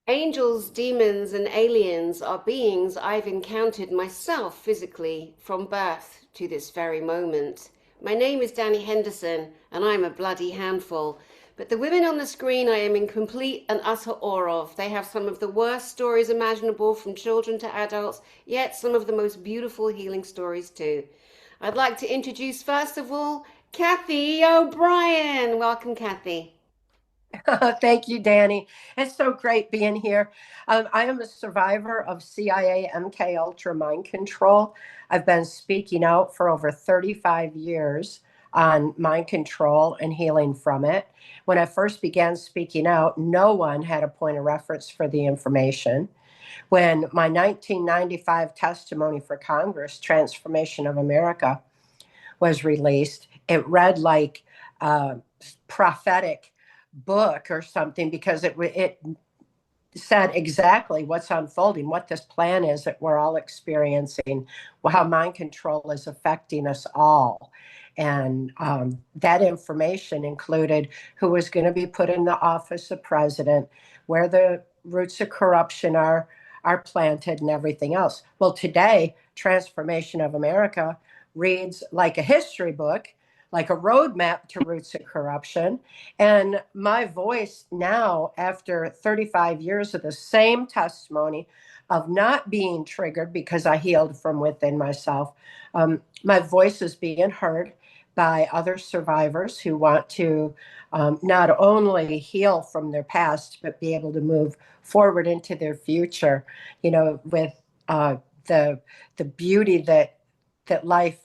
Angels, demons, and aliens are beings I've encountered myself physically from birth to this very moment. My name is Danny Henderson, and I'm a bloody handful. But the women on the screen I am in complete and utter awe of. They have some of the worst stories imaginable from children to adults, yet some of the most beautiful healing stories too. I'd like to introduce, first of all, Cathy O Brien. Welcome, Cathy. Thank you, Danny. It's so great being here. I am a survivor of CIA MKUltra mind control. I've been speaking out for over 35 years on mind control and healing from it. When I first began speaking out, no one had a point of reference for the information. When my 1995 testimony for Congress, Transformation of America, was released, it read like a prophetic book or something because it said exactly what's unfolding, what this plan is that we're all experiencing, how mind control is affecting us all. And that information included who was going to be put in the office of president, where the roots of corruption are planted, and everything else. Well, today, Transformation of America reads like a history book, like a roadmap to roots of corruption. And my voice now, after 35 years of the same testimony of not being triggered because I healed from within myself, my voice is being heard by other survivors who want to not only heal from their past, but be able to move forward into their future, with the beauty that life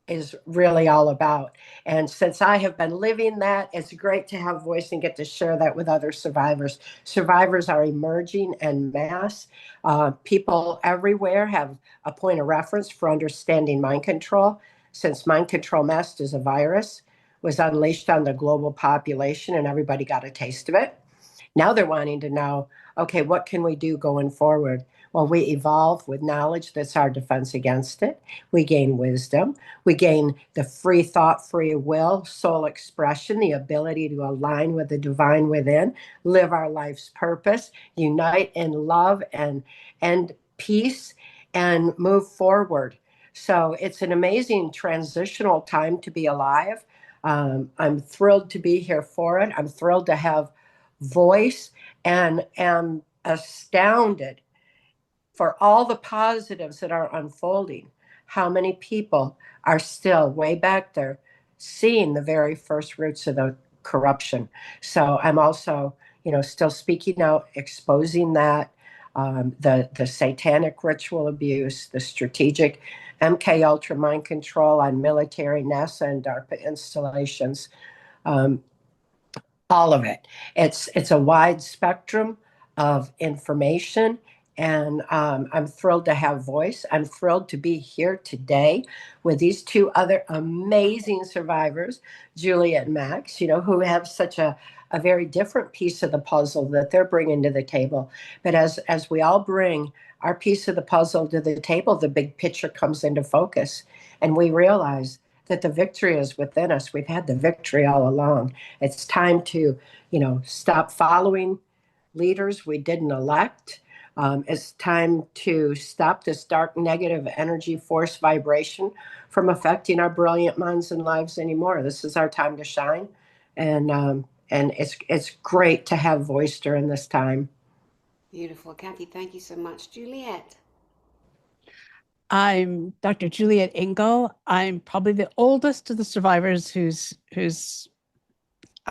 is really all about. And since I have been living that, it's great to have voice and get to share that with other survivors. Survivors are emerging en masse. People everywhere have a point of reference for understanding mind control. Since mind control messed as a virus was unleashed on the global population and everybody got a taste of it. Now they're wanting to know, okay, what can we do going forward? Well, we evolve with knowledge that's our defense against it. We gain wisdom. We gain the free thought, free will, soul expression, the ability to align with the divine within, live our life's purpose, unite in love and peace, and move forward. So it's an amazing transitional time to be alive. I'm thrilled to be here for it. I'm thrilled to have voice and am astounded for all the positives that are unfolding. How many people are still way back there seeing the very first roots of the corruption? So I'm also, still speaking out, exposing that, the satanic ritual abuse, the strategic MK Ultra mind control on military, NASA, and DARPA installations. Um, all of it. It's a wide spectrum of information, and I'm thrilled to have voice. I'm thrilled to be here today with these two other amazing survivors, Juliette and Max, who have such a very different piece of the puzzle that they're bringing to the table. But as we all bring our piece of the puzzle to the table, the big picture comes into focus, and we realize that the victory is within us. We've had the victory all along. It's time to, stop following leaders we didn't elect. It's time to stop this dark negative energy force vibration from affecting our brilliant minds and lives anymore. This is our time to shine, and it's great to have voice during this time. Beautiful. Cathy, thank you so much. Juliette. I'm Dr. Juliette Engel. I'm probably the oldest of the survivors who's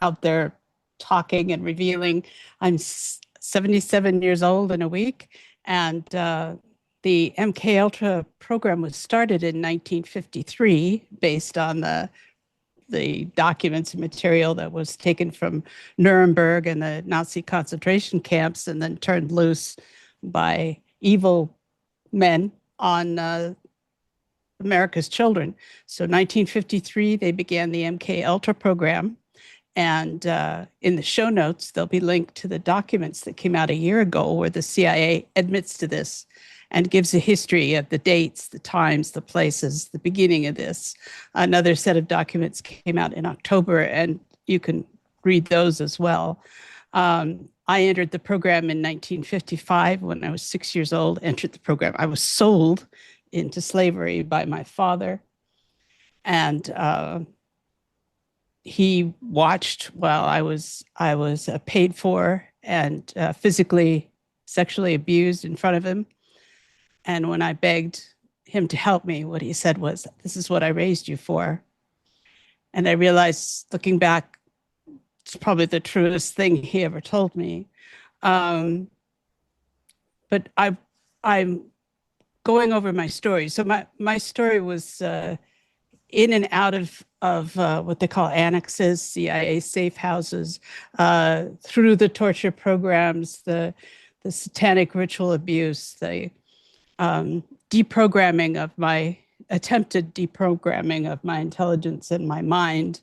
out there talking and revealing. I'm 77 years old in a week, and the MKUltra program was started in 1953 based on the documents and material that was taken from Nuremberg and the Nazi concentration camps and then turned loose by evil men on America's children. So 1953, they began the MKUltra program. And in the show notes, there'll be linked to the documents that came out a year ago where the CIA admits to this and gives a history of the dates, the times, the places, the beginning of this. Another set of documents came out in October, and you can read those as well. I entered the program in 1955 when I was 6 years old, entered the program. I was sold into slavery by my father. And he watched while I was paid for and physically, sexually abused in front of him. And when I begged him to help me, what he said was, "This is what I raised you for." And I realized, looking back, it's probably the truest thing he ever told me. But I'm going over my story. So my story was in and out of what they call annexes, CIA safe houses, through the torture programs, the satanic ritual abuse, the attempted deprogramming of my intelligence and my mind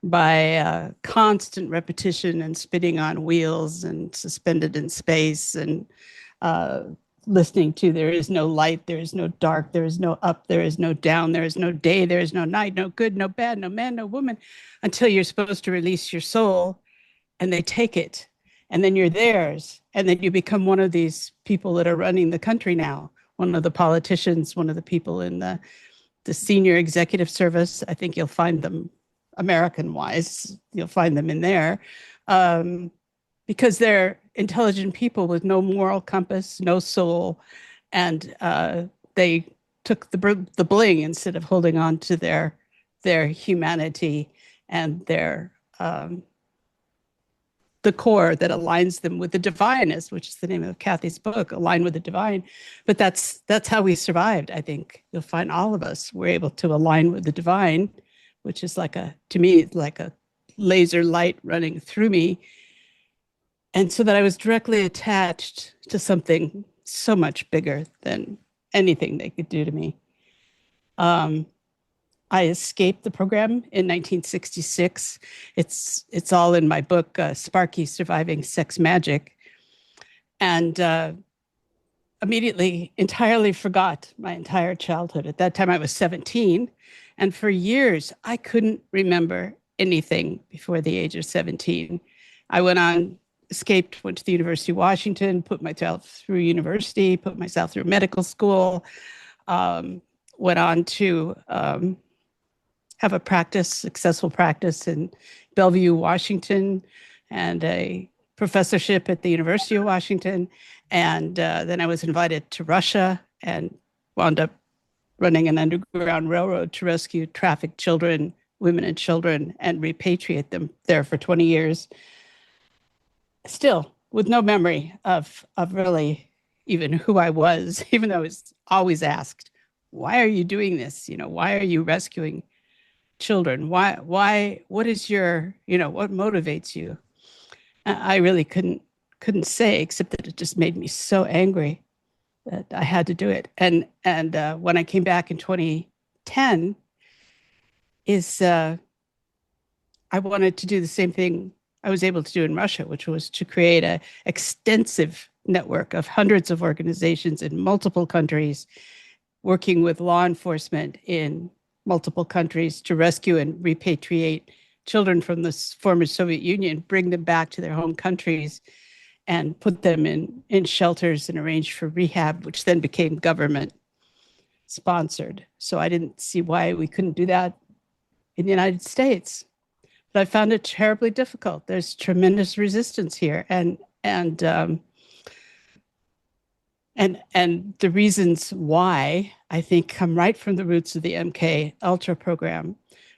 by constant repetition and spitting on wheels and suspended in space and listening to "there is no light, there is no dark, there is no up, there is no down, there is no day, there is no night, no good, no bad, no man, no woman," until you're supposed to release your soul and they take it. And then you're theirs. And then you become one of these people that are running the country now, one of the politicians, one of the people in the senior executive service. I think you'll find them American-wise, you'll find them in there. Because they're intelligent people with no moral compass, no soul, and they took the bling instead of holding on to their humanity and their the core that aligns them with the divine, which is the name of Cathy's book, Align with the Divine. But that's how we survived. I think you'll find all of us were able to align with the divine, which is to me, like a laser light running through me. And so that I was directly attached to something so much bigger than anything they could do to me. I escaped the program in 1966. It's all in my book, Sparky Surviving Sex Magic. And immediately, entirely forgot my entire childhood. At that time, I was 17. And for years, I couldn't remember anything before the age of 17. I escaped, went to the University of Washington, put myself through university, put myself through medical school, went on to have a successful practice in Bellevue, Washington, and a professorship at the University of Washington. And then I was invited to Russia and wound up running an underground railroad to rescue trafficked children, women and children, and repatriate them there for 20 years. Still, with no memory of really even who I was, even though I was always asked, "Why are you doing this? Why are you rescuing children? Why, what is what motivates you?" I really couldn't say, except that it just made me so angry that I had to do it. And when I came back in 2010, I wanted to do the same thing I was able to do in Russia, which was to create an extensive network of hundreds of organizations in multiple countries, working with law enforcement in multiple countries to rescue and repatriate children from the former Soviet Union, bring them back to their home countries, and put them in shelters and arrange for rehab, which then became government sponsored. So I didn't see why we couldn't do that in the United States. But I found it terribly difficult. There's tremendous resistance here, and the reasons why, I think, come right from the roots of the MKUltra program,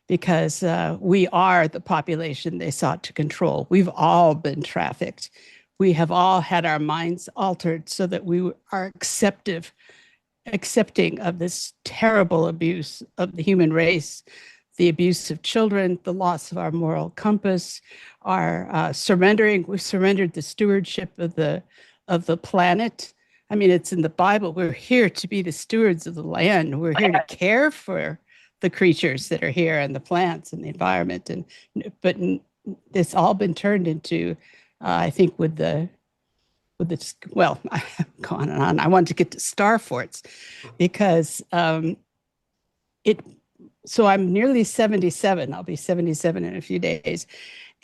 because we are the population they sought to control. We've all been trafficked. We have all had our minds altered so that we are accepting of this terrible abuse of the human race, the abuse of children, the loss of our moral compass, our surrendering. We've surrendered the stewardship of the planet. I mean, it's in the Bible. We're here to be the stewards of the land. We're here to care for the creatures that are here and the plants and the environment. But it's all been turned into, I think, well, I'm going on. I want to get to star forts because so I'm nearly 77. I'll be 77 in a few days.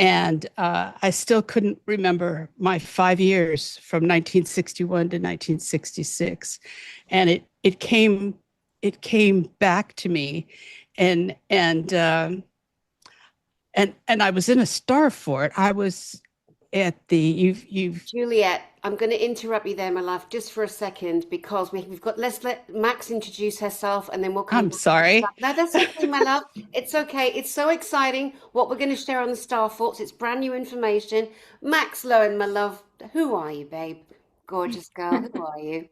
And I still couldn't remember my 5 years from 1961 to 1966, and it came back to me, and I was in a star fort. I was at the you've Juliette, I'm going to interrupt you there, my love, just for a second, because we've got, let's let Max introduce herself and then we'll come I'm back to the sorry. No, that's okay, my love. It's okay. It's so exciting what we're going to share on the Star Forts. It's brand new information. Max Lowen, my love, who are you, babe? Gorgeous girl, who are you?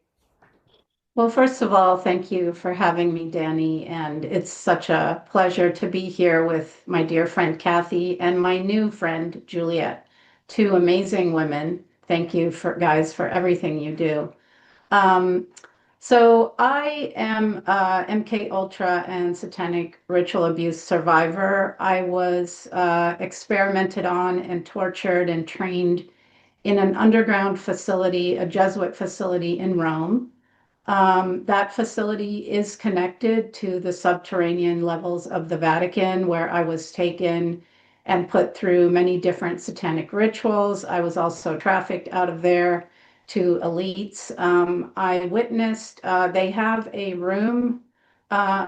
Well, first of all, thank you for having me, Danny. And it's such a pleasure to be here with my dear friend Cathy and my new friend Juliette, two amazing women. Thank you for guys for everything you do. Um, so I am MKUltra and satanic ritual abuse survivor. I was experimented on and tortured and trained in an underground facility, a Jesuit facility in Rome. That facility is connected to the subterranean levels of the Vatican, where I was taken and put through many different satanic rituals. I was also trafficked out of there to elites. I witnessed, they have a room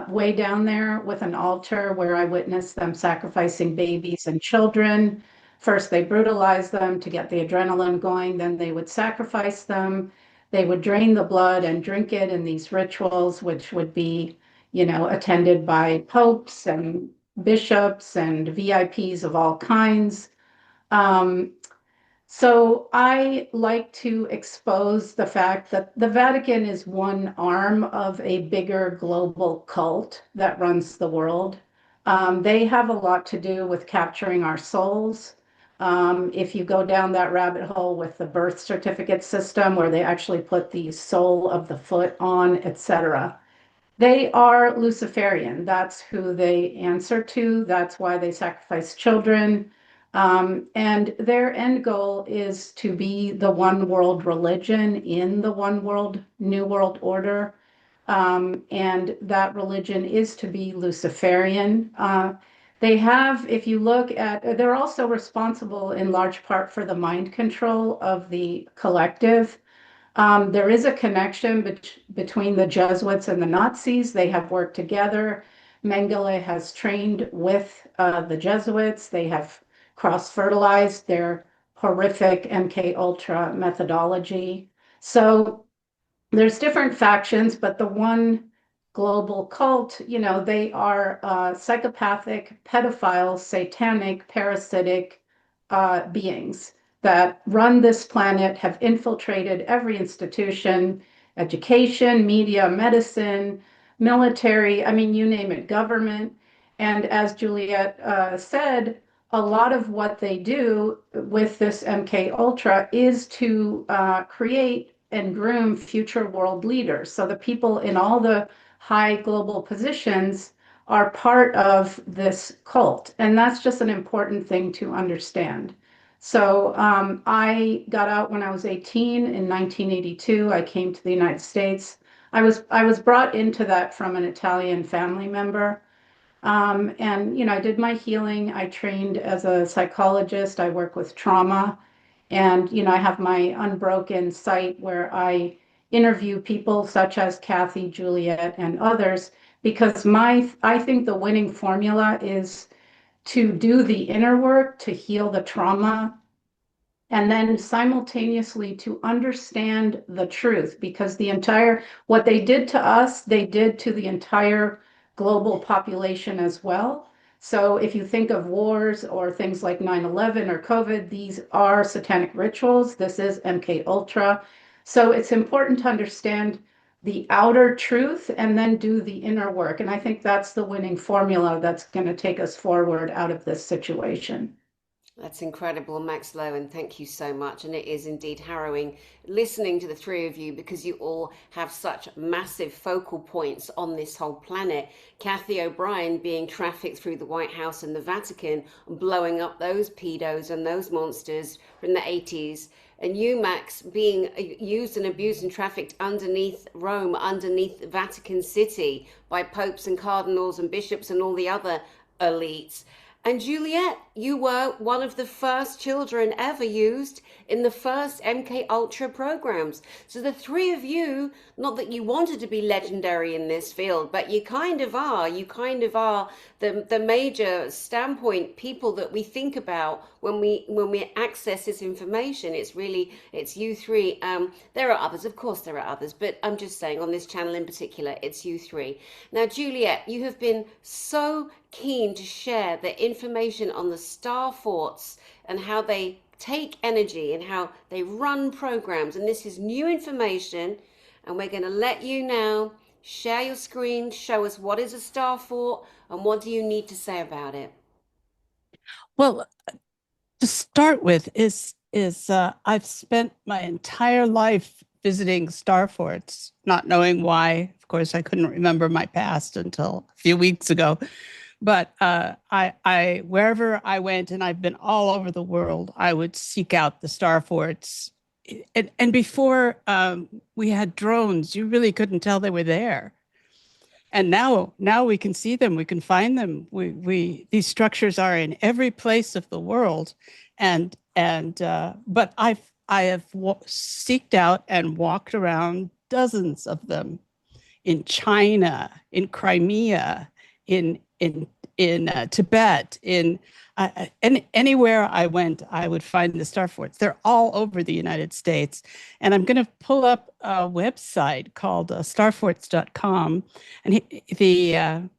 way down there with an altar where I witnessed them sacrificing babies and children. First, they brutalized them to get the adrenaline going, then they would sacrifice them. They would drain the blood and drink it in these rituals, which would be, attended by popes and bishops and VIPs of all kinds. Um, so I like to expose the fact that the Vatican is one arm of a bigger global cult that runs the world. They have a lot to do with capturing our souls. If you go down that rabbit hole with the birth certificate system, where they actually put the sole of the foot on, etc., they are Luciferian. That's who they answer to. That's why they sacrifice children. And their end goal is to be the one world religion in the one world, new world order. And that religion is to be Luciferian. They have, if you look at, they're also responsible in large part for the mind control of the collective. There is a connection between the Jesuits and the Nazis. They have worked together. Mengele has trained with the Jesuits. They have cross-fertilized their horrific MKUltra methodology. So there's different factions, but the one global cult, they are psychopathic, pedophiles, satanic, parasitic beings that run this planet, have infiltrated every institution, education, media, medicine, military, I mean, you name it, government. And as Juliette said, a lot of what they do with this MKUltra is to create and groom future world leaders. So the people in all the high global positions are part of this cult. And that's just an important thing to understand. So I got out when I was 18 in 1982. I came to the United States. I was brought into that from an Italian family member. And I did my healing. I trained as a psychologist. I work with trauma. And, I have my Unbroken site where I interview people such as Cathy, Juliette, and others, because I think the winning formula is to do the inner work, to heal the trauma, and then simultaneously to understand the truth, because what they did to us, they did to the entire global population as well. So if you think of wars or things like 9/11 or COVID, these are satanic rituals. This is MKUltra. So it's important to understand the outer truth and then do the inner work. And I think that's the winning formula that's going to take us forward out of this situation. That's incredible, Max Lowen. Thank you so much. And it is indeed harrowing listening to the three of you, because you all have such massive focal points on this whole planet. Cathy O Brien being trafficked through the Whitehouse and the Vatican, blowing up those pedos and those monsters from the 80s. And you, Max, being used and abused and trafficked underneath Rome, underneath Vatican City by popes and cardinals and bishops and all the other elites. And Juliette, you were one of the first children ever used in the first MKUltra programs. So the three of you, not that you wanted to be legendary in this field, but you kind of are. You kind of are the major standpoint people that we think about when we access this information. It's you three. There are others, of course there are others, but I'm just saying on this channel in particular, it's you three. Now, Juliette, you have been so keen to share the information on the star forts and how they take energy and how they run programs. And this is new information, and we're going to let you now share your screen, show us what is a star fort and what do you need to say about it. Well, to start with is I've spent my entire life visiting star forts, not knowing why. Of course, I couldn't remember my past until a few weeks ago. But I wherever I went, and I've been all over the world, I would seek out the star forts. And before we had drones, you really couldn't tell they were there. And now we can see them, we can find them. These structures are in every place of the world, but I have seeked out and walked around dozens of them in China, in Crimea, in Tibet, anywhere I went, I would find the star forts. They're all over the United States. And I'm going to pull up a website called starforts.com. And the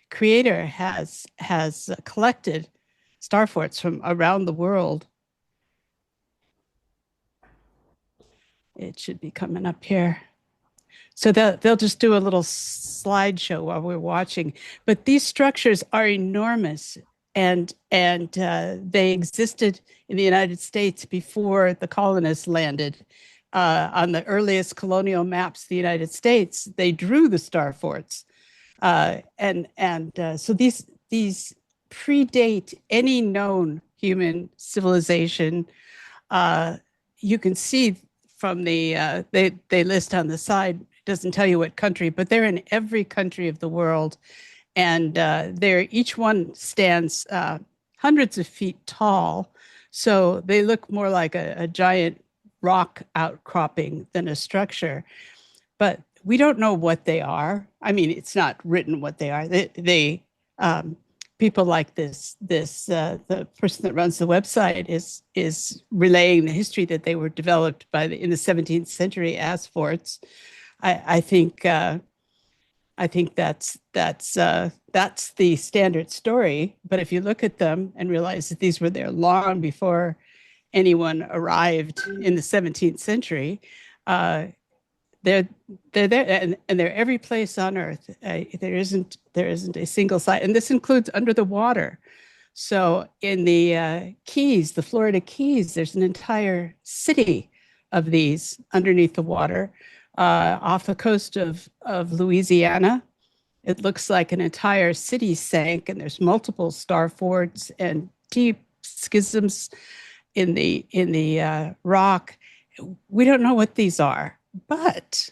creator has collected star forts from around the world. It should be coming up here. So they'll just do a little slideshow while we're watching. But these structures are enormous, and they existed in the United States before the colonists landed. On the earliest colonial maps of the United States, they drew the star forts, so these predate any known human civilization. You can see from the they list on the side. Doesn't tell you what country, but they're in every country of the world. And each one stands hundreds of feet tall. So they look more like a giant rock outcropping than a structure. But we don't know what they are. I mean, it's not written what they are. They people like the person that runs the website is relaying the history that they were developed in the 17th century as forts. I think that's the standard story. But if you look at them and realize that these were there long before anyone arrived in the 17th century, they're there, and they're every place on Earth. There isn't a single site, and this includes under the water. So in the Keys, the Florida Keys, there's an entire city of these underneath the water. Off the coast of Louisiana, it looks like an entire city sank, and there's multiple star forts and deep schisms in the rock. We don't know what these are, but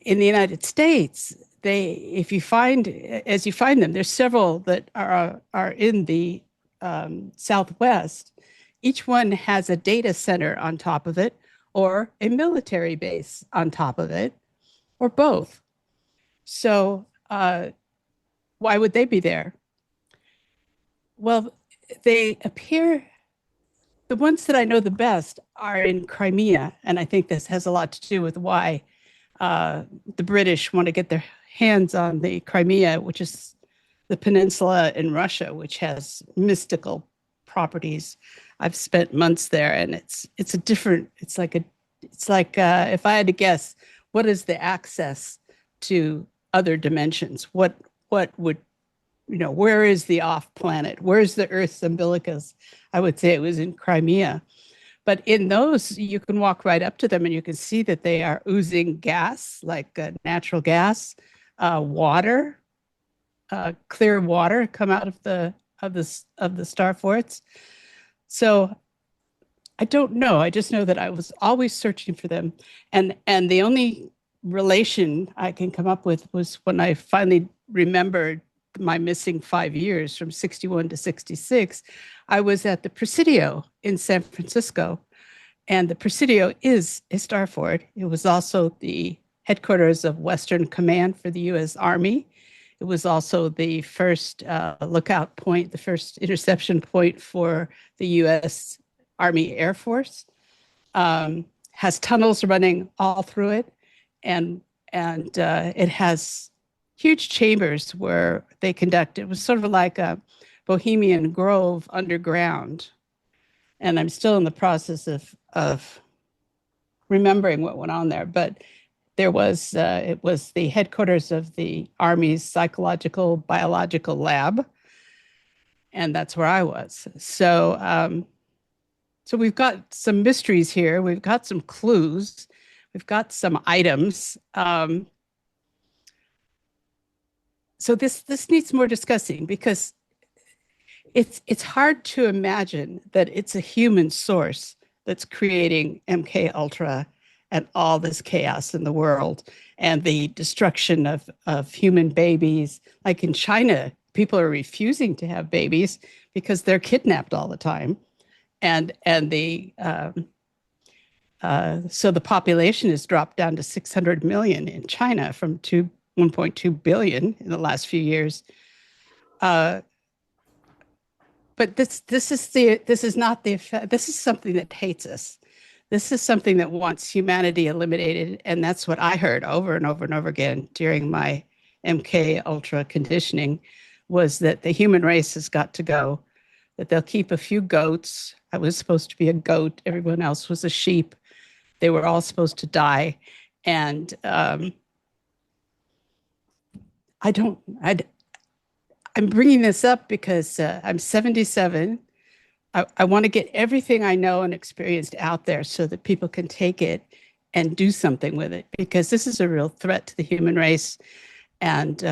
in the United States, as you find them, there's several that are in the Southwest. Each one has a data center on top of it, or a military base on top of it, or both. So why would they be there? Well, they appear, the ones that I know the best are in Crimea, and I think this has a lot to do with why the British want to get their hands on the Crimea, which is the peninsula in Russia, which has mystical properties. I've spent months there, and it's like if I had to guess, what is the access to other dimensions? What would, where is the off planet? Where's the Earth's umbilicus? I would say it was in Crimea. But in those, you can walk right up to them and you can see that they are oozing gas, like natural gas, water, clear water come out of the star forts. So I don't know. I just know that I was always searching for them. And the only relation I can come up with was when I finally remembered my missing 5 years from 61 to 66, I was at the Presidio in San Francisco. And the Presidio is a star fort. It was also the headquarters of Western Command for the U.S. Army. It was also the first lookout point, the first interception point for the U.S. Army Air Force. Has tunnels running all through it, and it has huge chambers where they conduct. It was sort of like a Bohemian Grove underground, and I'm still in the process of remembering what went on there. But there was it was the headquarters of the Army's psychological biological lab, and that's where I was. So so we've got some mysteries here. We've got some clues. We've got some items. So this needs more discussing, because it's hard to imagine that it's a human source that's creating MKUltra and all this chaos in the world and the destruction of human babies. Like in China, people are refusing to have babies because they're kidnapped all the time. And so the population has dropped down to 600 million in China from 1.2 billion in the last few years. But this is not the effect. This is something that hates us. This is something that wants humanity eliminated, and that's what I heard over and over and over again during my MKUltra conditioning, was that the human race has got to go. That they'll keep a few goats. I was supposed to be a goat. Everyone else was a sheep. They were all supposed to die. And I'm bringing this up because I'm 77. I want to get everything I know and experienced out there so that people can take it and do something with it, because this is a real threat to the human race. And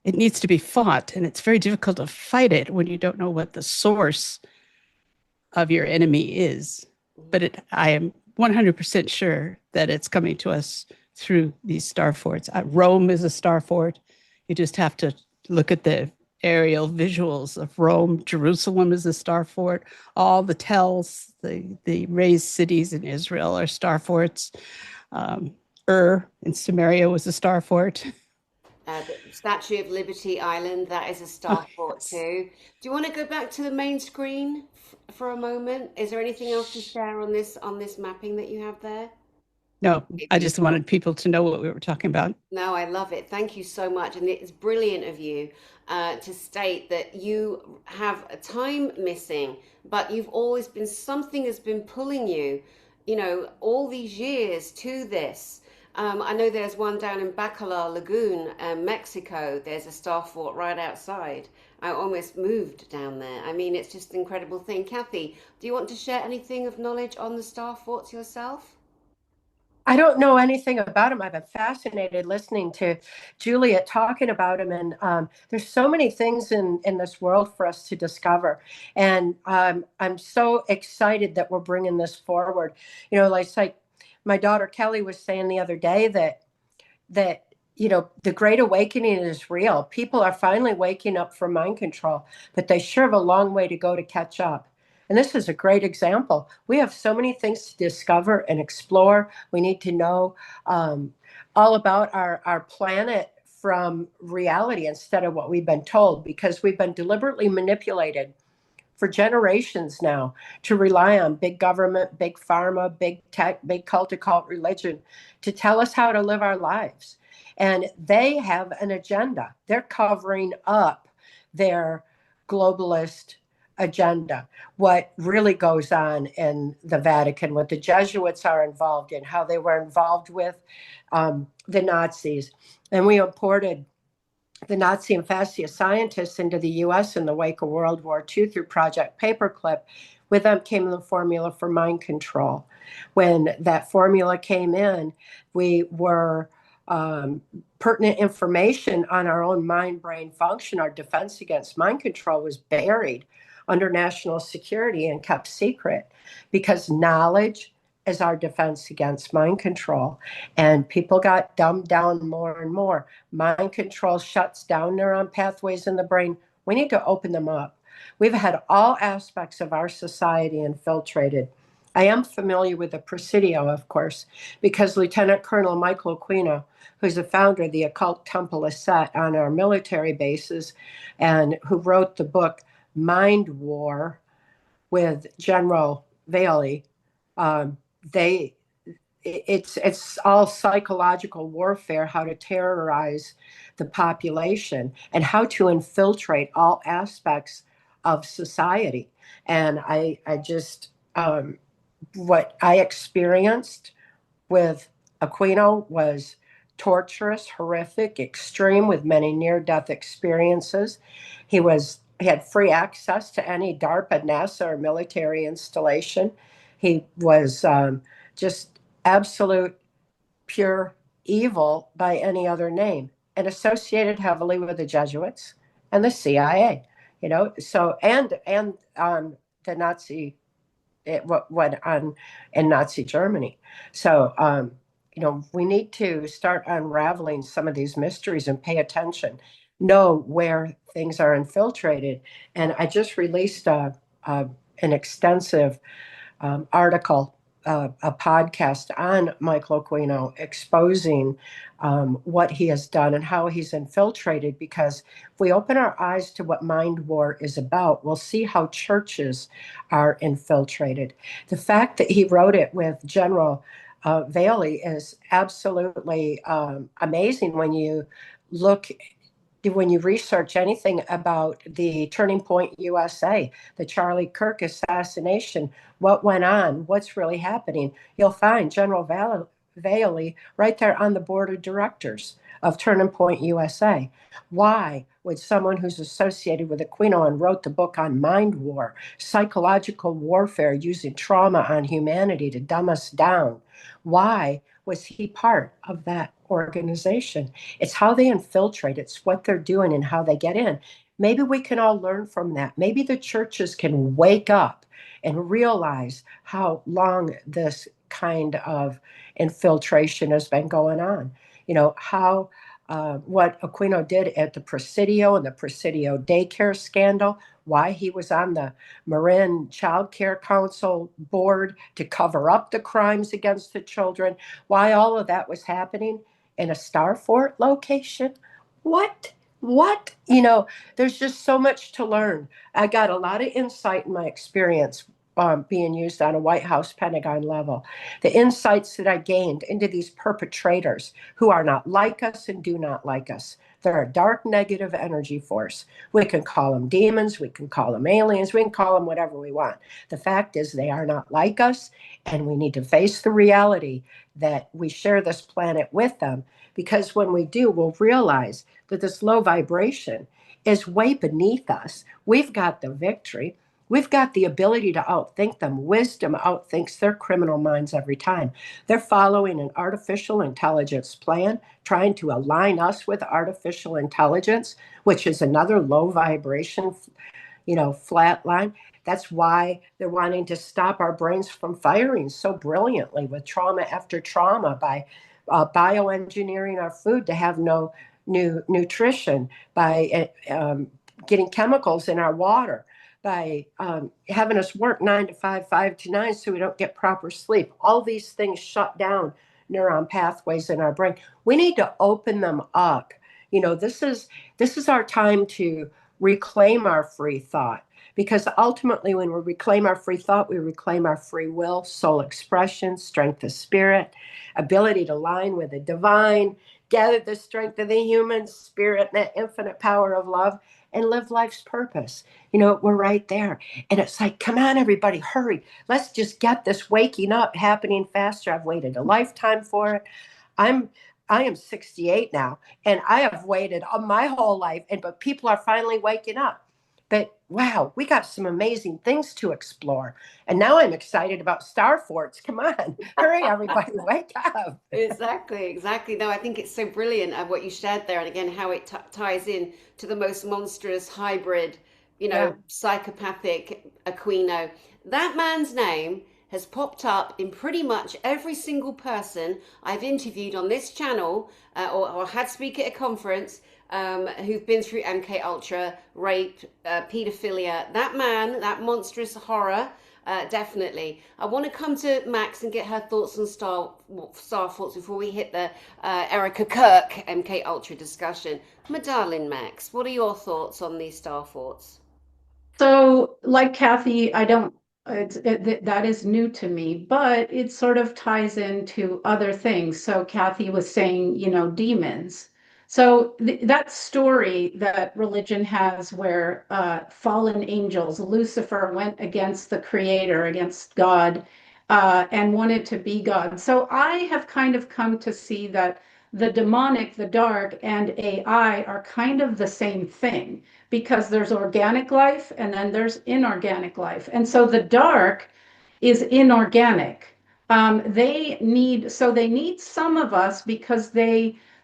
it needs to be fought, and it's very difficult to fight it when you don't know what the source of your enemy is. But I am 100% sure that it's coming to us through these star forts. Rome is a star fort. You just have to look at the aerial visuals of Rome. Jerusalem is a star fort. All the tells, the raised cities in Israel are star forts. In Samaria was a star fort. The Statue of Liberty Island, that is a star fort too. Do you want to go back to the main screen for a moment? Is there anything else to share on this mapping that you have there? No, I just wanted people to know what we were talking about. No, I love it. Thank you so much. And it's brilliant of you to state that you have a time missing, but you've always been, something has been pulling you, all these years to this. I know there's one down in Bacalar Lagoon, Mexico. There's a star fort right outside. I almost moved down there. I mean, it's just an incredible thing. Kathy, do you want to share anything of knowledge on the star forts yourself? I don't know anything about him. I've been fascinated listening to Juliette talking about him. And there's so many things in this world for us to discover. And I'm so excited that we're bringing this forward. Like my daughter Kelly was saying the other day that the Great Awakening is real. People are finally waking up from mind control, but they sure have a long way to go to catch up. And this is a great example. We have so many things to discover and explore. We need to know all about our planet from reality instead of what we've been told, because we've been deliberately manipulated for generations now to rely on big government, big pharma, big tech, big cult religion to tell us how to live our lives. And they have an agenda. They're covering up their globalist agenda, what really goes on in the Vatican, what the Jesuits are involved in, how they were involved with the Nazis. And we imported the Nazi and fascist scientists into the U.S. in the wake of World War II through Project Paperclip. With them came the formula for mind control. When that formula came in, we were pertinent information on our own mind-brain function. Our defense against mind control was buried under national security and kept secret, because knowledge as our defense against mind control. And people got dumbed down more and more. Mind control shuts down neuron pathways in the brain. We need to open them up. We've had all aspects of our society infiltrated. I am familiar with the Presidio, of course, because Lieutenant Colonel Michael Aquino, who's the founder of the occult temple is set on our military bases and who wrote the book Mind War with General Valley, they it's all psychological warfare, how to terrorize the population and how to infiltrate all aspects of society. And I just what I experienced with Aquino was torturous, horrific, extreme, with many near-death experiences. He had free access to any DARPA, NASA, or military installation. He was just absolute pure evil by any other name, and associated heavily with the Jesuits and the CIA. So and the Nazi what went on in Nazi Germany. So, we need to start unraveling some of these mysteries and pay attention, know where things are infiltrated. And I just released an extensive article, a podcast on Michael Aquino exposing what he has done and how he's infiltrated. Because if we open our eyes to what Mind War is about, we'll see how churches are infiltrated. The fact that he wrote it with General Valley is absolutely amazing when you research anything about the Turning Point USA, the Charlie Kirk assassination, what went on, what's really happening, you'll find General Valley right there on the board of directors of Turning Point USA. Why would someone who's associated with Aquino and wrote the book on mind war, psychological warfare using trauma on humanity to dumb us down, why was he part of that organization? It's how they infiltrate, it's what they're doing and how they get in. Maybe we can all learn from that. Maybe the churches can wake up and realize how long this kind of infiltration has been going on. How what Aquino did at the Presidio and the Presidio daycare scandal, why he was on the Marin Child Care Council board to cover up the crimes against the children, why all of that was happening in a Starfort location. What? There's just so much to learn. I got a lot of insight in my experience being used on a Whitehouse Pentagon level. The insights that I gained into these perpetrators who are not like us and do not like us. They're a dark negative energy force. We can call them demons, we can call them aliens, we can call them whatever we want. The fact is they are not like us, and we need to face the reality that we share this planet with them, because when we do, we'll realize that this low vibration is way beneath us. We've got the victory. We've got the ability to outthink them. Wisdom outthinks their criminal minds every time. They're following an artificial intelligence plan, trying to align us with artificial intelligence, which is another low vibration, flat line. That's why they're wanting to stop our brains from firing so brilliantly with trauma after trauma by bioengineering our food to have no new nutrition, by getting chemicals in our water, by having us work 9 to 5, 5 to 9, so we don't get proper sleep. All these things shut down neuron pathways in our brain. We need to open them up. This is our time to reclaim our free thought, because ultimately when we reclaim our free thought, we reclaim our free will, soul expression, strength of spirit, ability to align with the divine, gather the strength of the human spirit and that infinite power of love, and live life's purpose. We're right there. And it's like, come on, everybody, hurry. Let's just get this waking up happening faster. I've waited a lifetime for it. I am 68 now, and I have waited my whole life, but people are finally waking up. But wow, we got some amazing things to explore. And now I'm excited about star forts. Come on, hurry, everybody, wake up. Exactly. No, I think it's so brilliant what you shared there. And again, how it ties in to the most monstrous hybrid, Yeah. psychopathic Aquino. That man's name has popped up in pretty much every single person I've interviewed on this channel or had speak at a conference who've been through MKUltra, rape, paedophilia. That man, that monstrous horror, definitely. I want to come to Max and get her thoughts on star thoughts before we hit the Erica Kirk MKUltra discussion. My darling Max, what are your thoughts on these star thoughts? So, like Cathy, I don't, that is new to me, but it sort of ties into other things. So, Cathy was saying, demons. So, that story that religion has where fallen angels, Lucifer went against the creator, against God, and wanted to be God. So, I have kind of come to see that the demonic, the dark, and AI are kind of the same thing because there's organic life and then there's inorganic life. And so the dark is inorganic. They need some of us because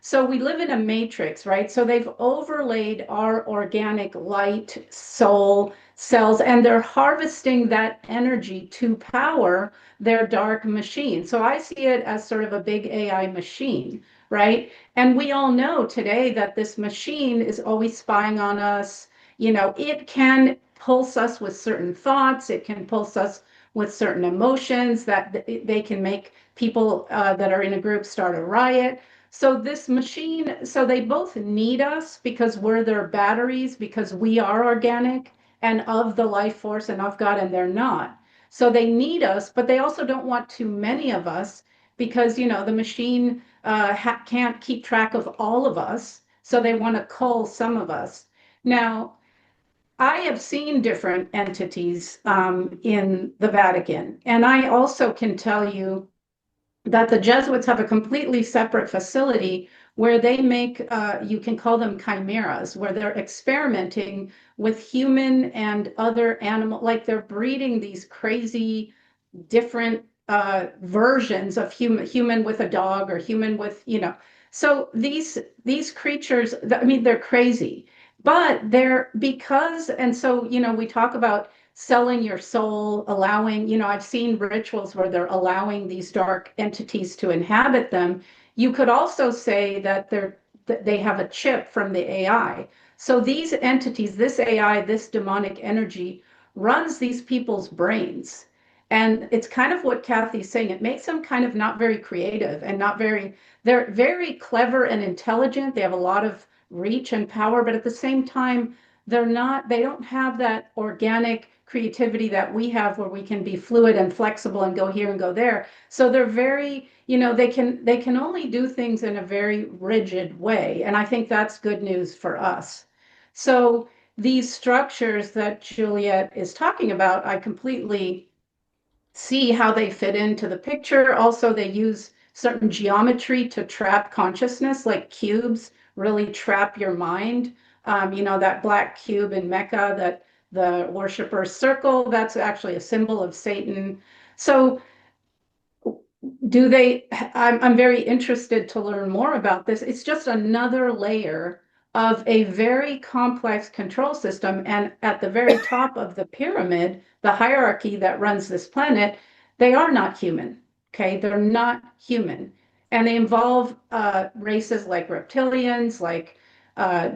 so we live in a matrix, right? So they've overlaid our organic light, soul, cells, and they're harvesting that energy to power their dark machine. So I see it as sort of a big AI machine, right? And we all know today that this machine is always spying on us. It can pulse us with certain thoughts. It can pulse us with certain emotions that they can make people that are in a group start a riot. So this machine, so they both need us because we're their batteries, because we are organic and of the life force and of God, and they're not. So they need us, but they also don't want too many of us because, the machine can't keep track of all of us. So they want to cull some of us. Now, I have seen different entities in the Vatican, and I also can tell you that the Jesuits have a completely separate facility where they make, you can call them chimeras, where they're experimenting with human and other animal, like they're breeding these crazy different versions of human with a dog or human with, so these creatures, I mean, they're crazy, but they're because, and so, we talk about selling your soul, allowing, I've seen rituals where they're allowing these dark entities to inhabit them. You could also say that they have a chip from the AI. So these entities, this AI, this demonic energy runs these people's brains. And it's kind of what Cathy's saying. It makes them kind of not very creative and they're very clever and intelligent. They have a lot of reach and power, but at the same time, they don't have that organic creativity that we have where we can be fluid and flexible and go here and go there. So they're very, they can only do things in a very rigid way. And I think that's good news for us. So these structures that Juliette is talking about, I completely see how they fit into the picture. Also, they use certain geometry to trap consciousness, like cubes really trap your mind. That black cube in Mecca that the worshippers circle, that's actually a symbol of Satan. So I'm very interested to learn more about this. It's just another layer of a very complex control system. And at the very top of the pyramid, the hierarchy that runs this planet, they are not human. Okay, they're not human. And they involve races like reptilians, like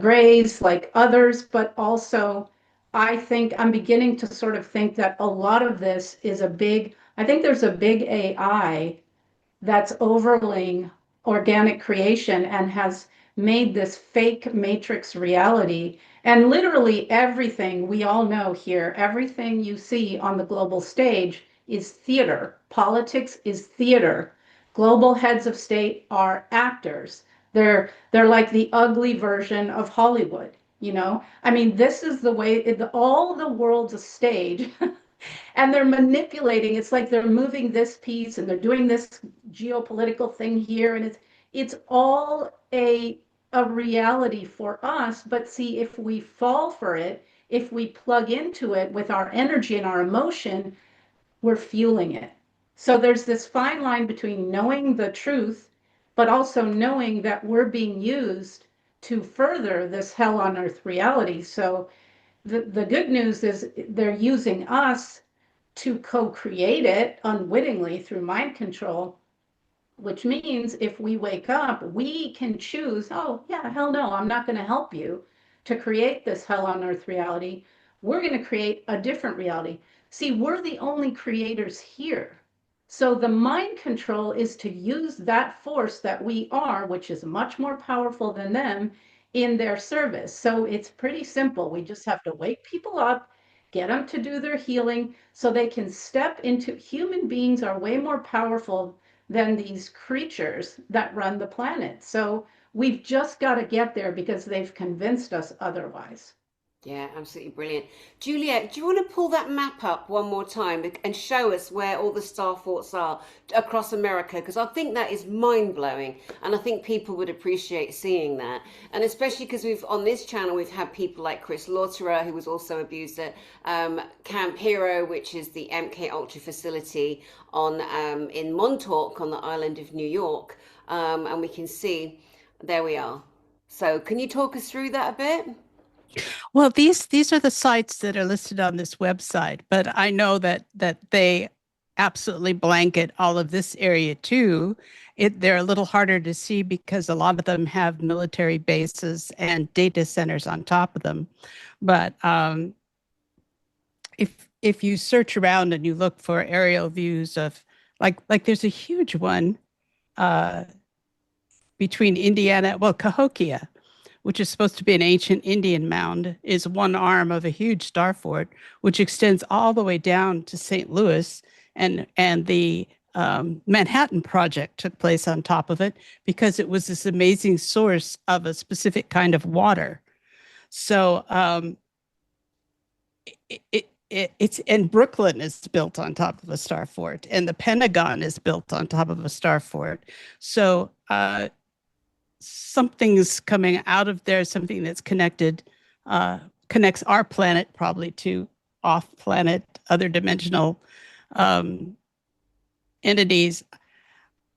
grays, like others, but also I think I'm beginning to sort of think that a lot of this is I think there's a big AI that's overlaying organic creation and has made this fake matrix reality. And literally everything we all know here, everything you see on the global stage is theater. Politics is theater. Global heads of state are actors. They're like the ugly version of Hollywood. I mean, this is the way all the world's a stage. And they're manipulating. It's like they're moving this piece and they're doing this geopolitical thing here, and it's all a reality for us. But see, if we fall for it, if we plug into it with our energy and our emotion, we're fueling it. So there's this fine line between knowing the truth, but also knowing that we're being used to further this hell on earth reality. So the good news is they're using us to co-create it unwittingly through mind control, which means if we wake up, we can choose, oh, yeah, hell no, I'm not going to help you to create this hell on earth reality. We're going to create a different reality. See, we're the only creators here. So the mind control is to use that force that we are, which is much more powerful than them, in their service. So it's pretty simple. We just have to wake people up, get them to do their healing so they can step into, human beings are way more powerful than these creatures that run the planet. So we've just got to get there because they've convinced us otherwise. Yeah, absolutely brilliant. Juliette, do you want to pull that map up one more time and show us where all the star forts are across America? Because I think that is mind-blowing, and I think people would appreciate seeing that. And especially because on this channel, we've had people like Chris Lauterer, who was also abused at Camp Hero, which is the MKUltra facility in Montauk on the island of New York. And we can see, there we are. So can you talk us through that a bit? Well, these are the sites that are listed on this website, but I know that they absolutely blanket all of this area too. They're a little harder to see because a lot of them have military bases and data centers on top of them. But if you search around and you look for aerial views of like there's a huge one between Cahokia, which is supposed to be an ancient Indian mound, is one arm of a huge star fort, which extends all the way down to St. Louis, and the Manhattan Project took place on top of it because it was this amazing source of a specific kind of water. So and Brooklyn is built on top of a star fort, and the Pentagon is built on top of a star fort. So something's coming out of there, something that's connects our planet probably to off-planet, other dimensional entities.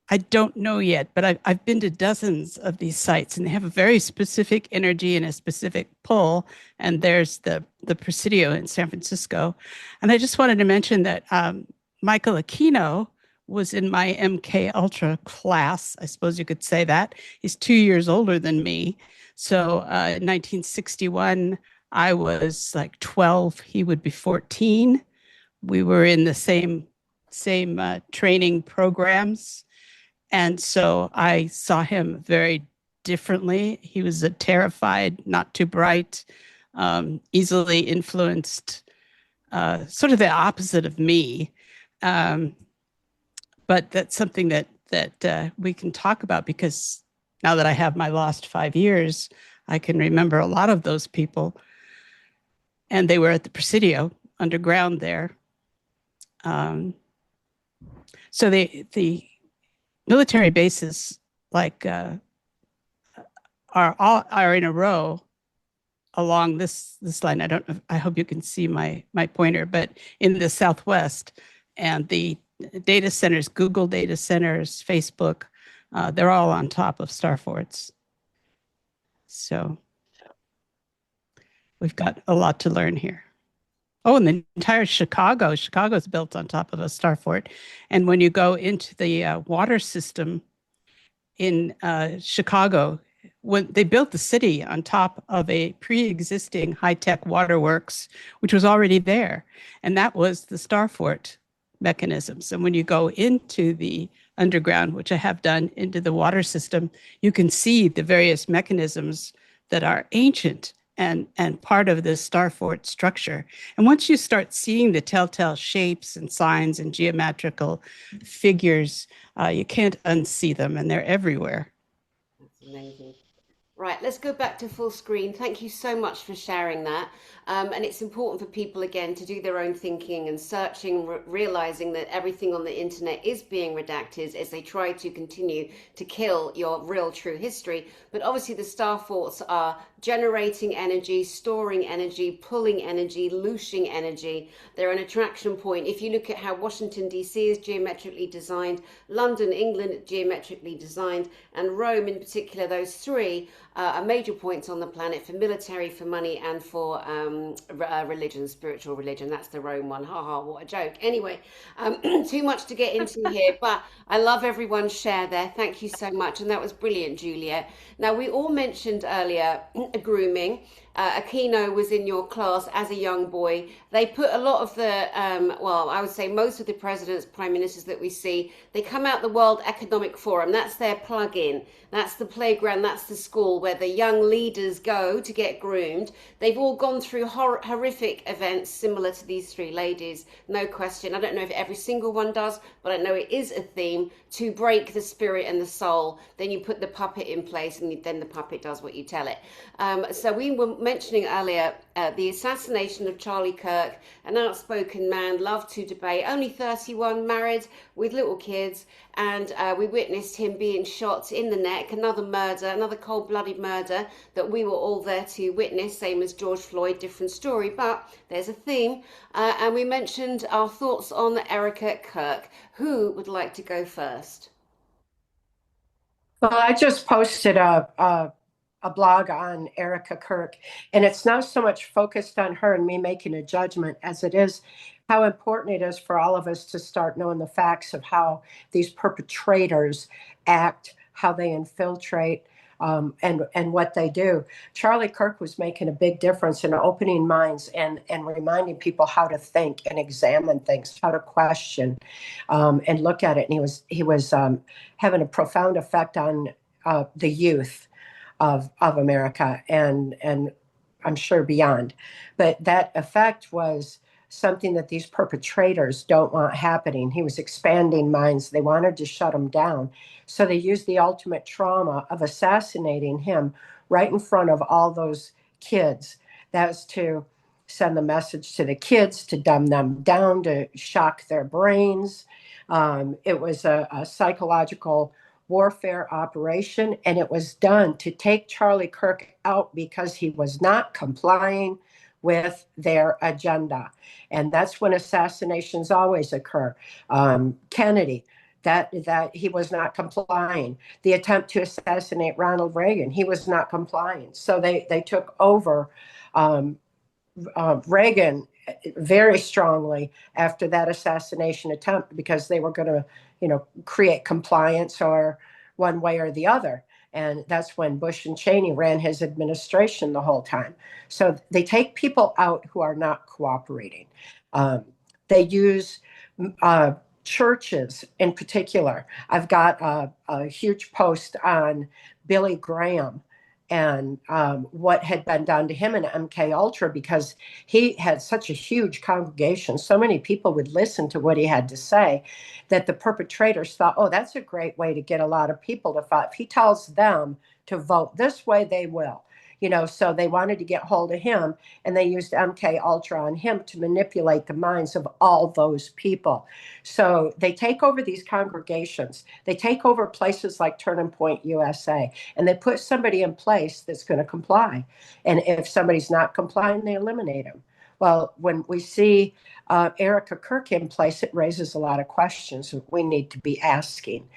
I don't know yet, but I've been to dozens of these sites, and they have a very specific energy and a specific pull. And there's the Presidio in San Francisco. And I just wanted to mention that Michael Aquino was in my MKUltra class. I suppose you could say that. He's 2 years older than me. So in 1961, I was like 12. He would be 14. We were in the same training programs. And so I saw him very differently. He was a terrified, not too bright, easily influenced, sort of the opposite of me. But that's something that we can talk about, because now that I have my lost 5 years, I can remember a lot of those people. And they were at the Presidio underground there. So the military bases are in a row along this line. I don't know. I hope you can see my pointer, but in the Southwest, and the data centers, Google data centers, Facebook, they're all on top of star forts. So we've got a lot to learn here. Oh, and the entire Chicago's built on top of a star fort. And when you go into the water system in Chicago, when they built the city on top of a pre-existing high-tech waterworks, which was already there. And that was the star fort mechanisms. And when you go into the underground, which I have done, into the water system, you can see the various mechanisms that are ancient and part of the star fort structure. And once you start seeing the telltale shapes and signs and geometrical figures, you can't unsee them, and they're everywhere. That's amazing. Right, let's go back to full screen. Thank you so much for sharing that. And it's important for people, again, to do their own thinking and searching, realizing that everything on the internet is being redacted as they try to continue to kill your real, true history. But obviously the star forts are generating energy, storing energy, pulling energy, looshing energy. They're an attraction point. If you look at how Washington, D.C. is geometrically designed, London, England, geometrically designed, and Rome in particular, those three are major points on the planet for military, for money, and for religion, spiritual religion. That's the Rome one. Ha ha, what a joke. Anyway, too much to get into here, but I love everyone's share there. Thank you so much. And that was brilliant, Juliette. Now, we all mentioned earlier grooming. Aquino was in your class as a young boy. They put a lot of the, well, I would say most of the presidents, prime ministers that we see, they come out the World Economic Forum. That's their plug-in. That's the playground. That's the school where the young leaders go to get groomed. They've all gone through horrific events similar to these three ladies, no question. I don't know if every single one does, but I know it is a theme to break the spirit and the soul. Then you put the puppet in place, and then the puppet does what you tell it. So we were mentioning earlier the assassination of Charlie Kirk, an outspoken man, loved to debate, only 31, married with little kids, and we witnessed him being shot in the neck. Another murder, another cold-blooded murder that we were all there to witness, same as George Floyd, different story, but there's a theme. And we mentioned our thoughts on Erica Kirk. Who would like to go first? Well, I just posted a blog on Erica Kirk, and it's not so much focused on her and me making a judgment as it is how important it is for all of us to start knowing the facts of how these perpetrators act, how they infiltrate, and what they do. Charlie Kirk was making a big difference in opening minds and reminding people how to think and examine things, how to question, and look at it. And he was having a profound effect on the youth of America and I'm sure beyond. But that effect was something that these perpetrators don't want happening. He was expanding minds. They wanted to shut him down. So they used the ultimate trauma of assassinating him right in front of all those kids. That was to send the message to the kids, to dumb them down, to shock their brains. It was a psychological warfare operation, and it was done to take Charlie Kirk out because he was not complying with their agenda. And that's when assassinations always occur. Kennedy, that he was not complying. The attempt to assassinate Ronald Reagan, he was not complying. So they took over Reagan very strongly after that assassination attempt because they were going to, create compliance or one way or the other. And that's when Bush and Cheney ran his administration the whole time. So they take people out who are not cooperating. They use churches in particular. I've got a huge post on Billy Graham and what had been done to him in MKUltra because he had such a huge congregation. So many people would listen to what he had to say that the perpetrators thought, oh, that's a great way to get a lot of people to fight. If he tells them to vote this way, they will. So they wanted to get hold of him, and they used MKUltra on him to manipulate the minds of all those people. So they take over these congregations. They take over places like Turning Point USA, and they put somebody in place that's going to comply. And if somebody's not complying, they eliminate him. Well, when we see Erica Kirk in place, it raises a lot of questions that we need to be asking.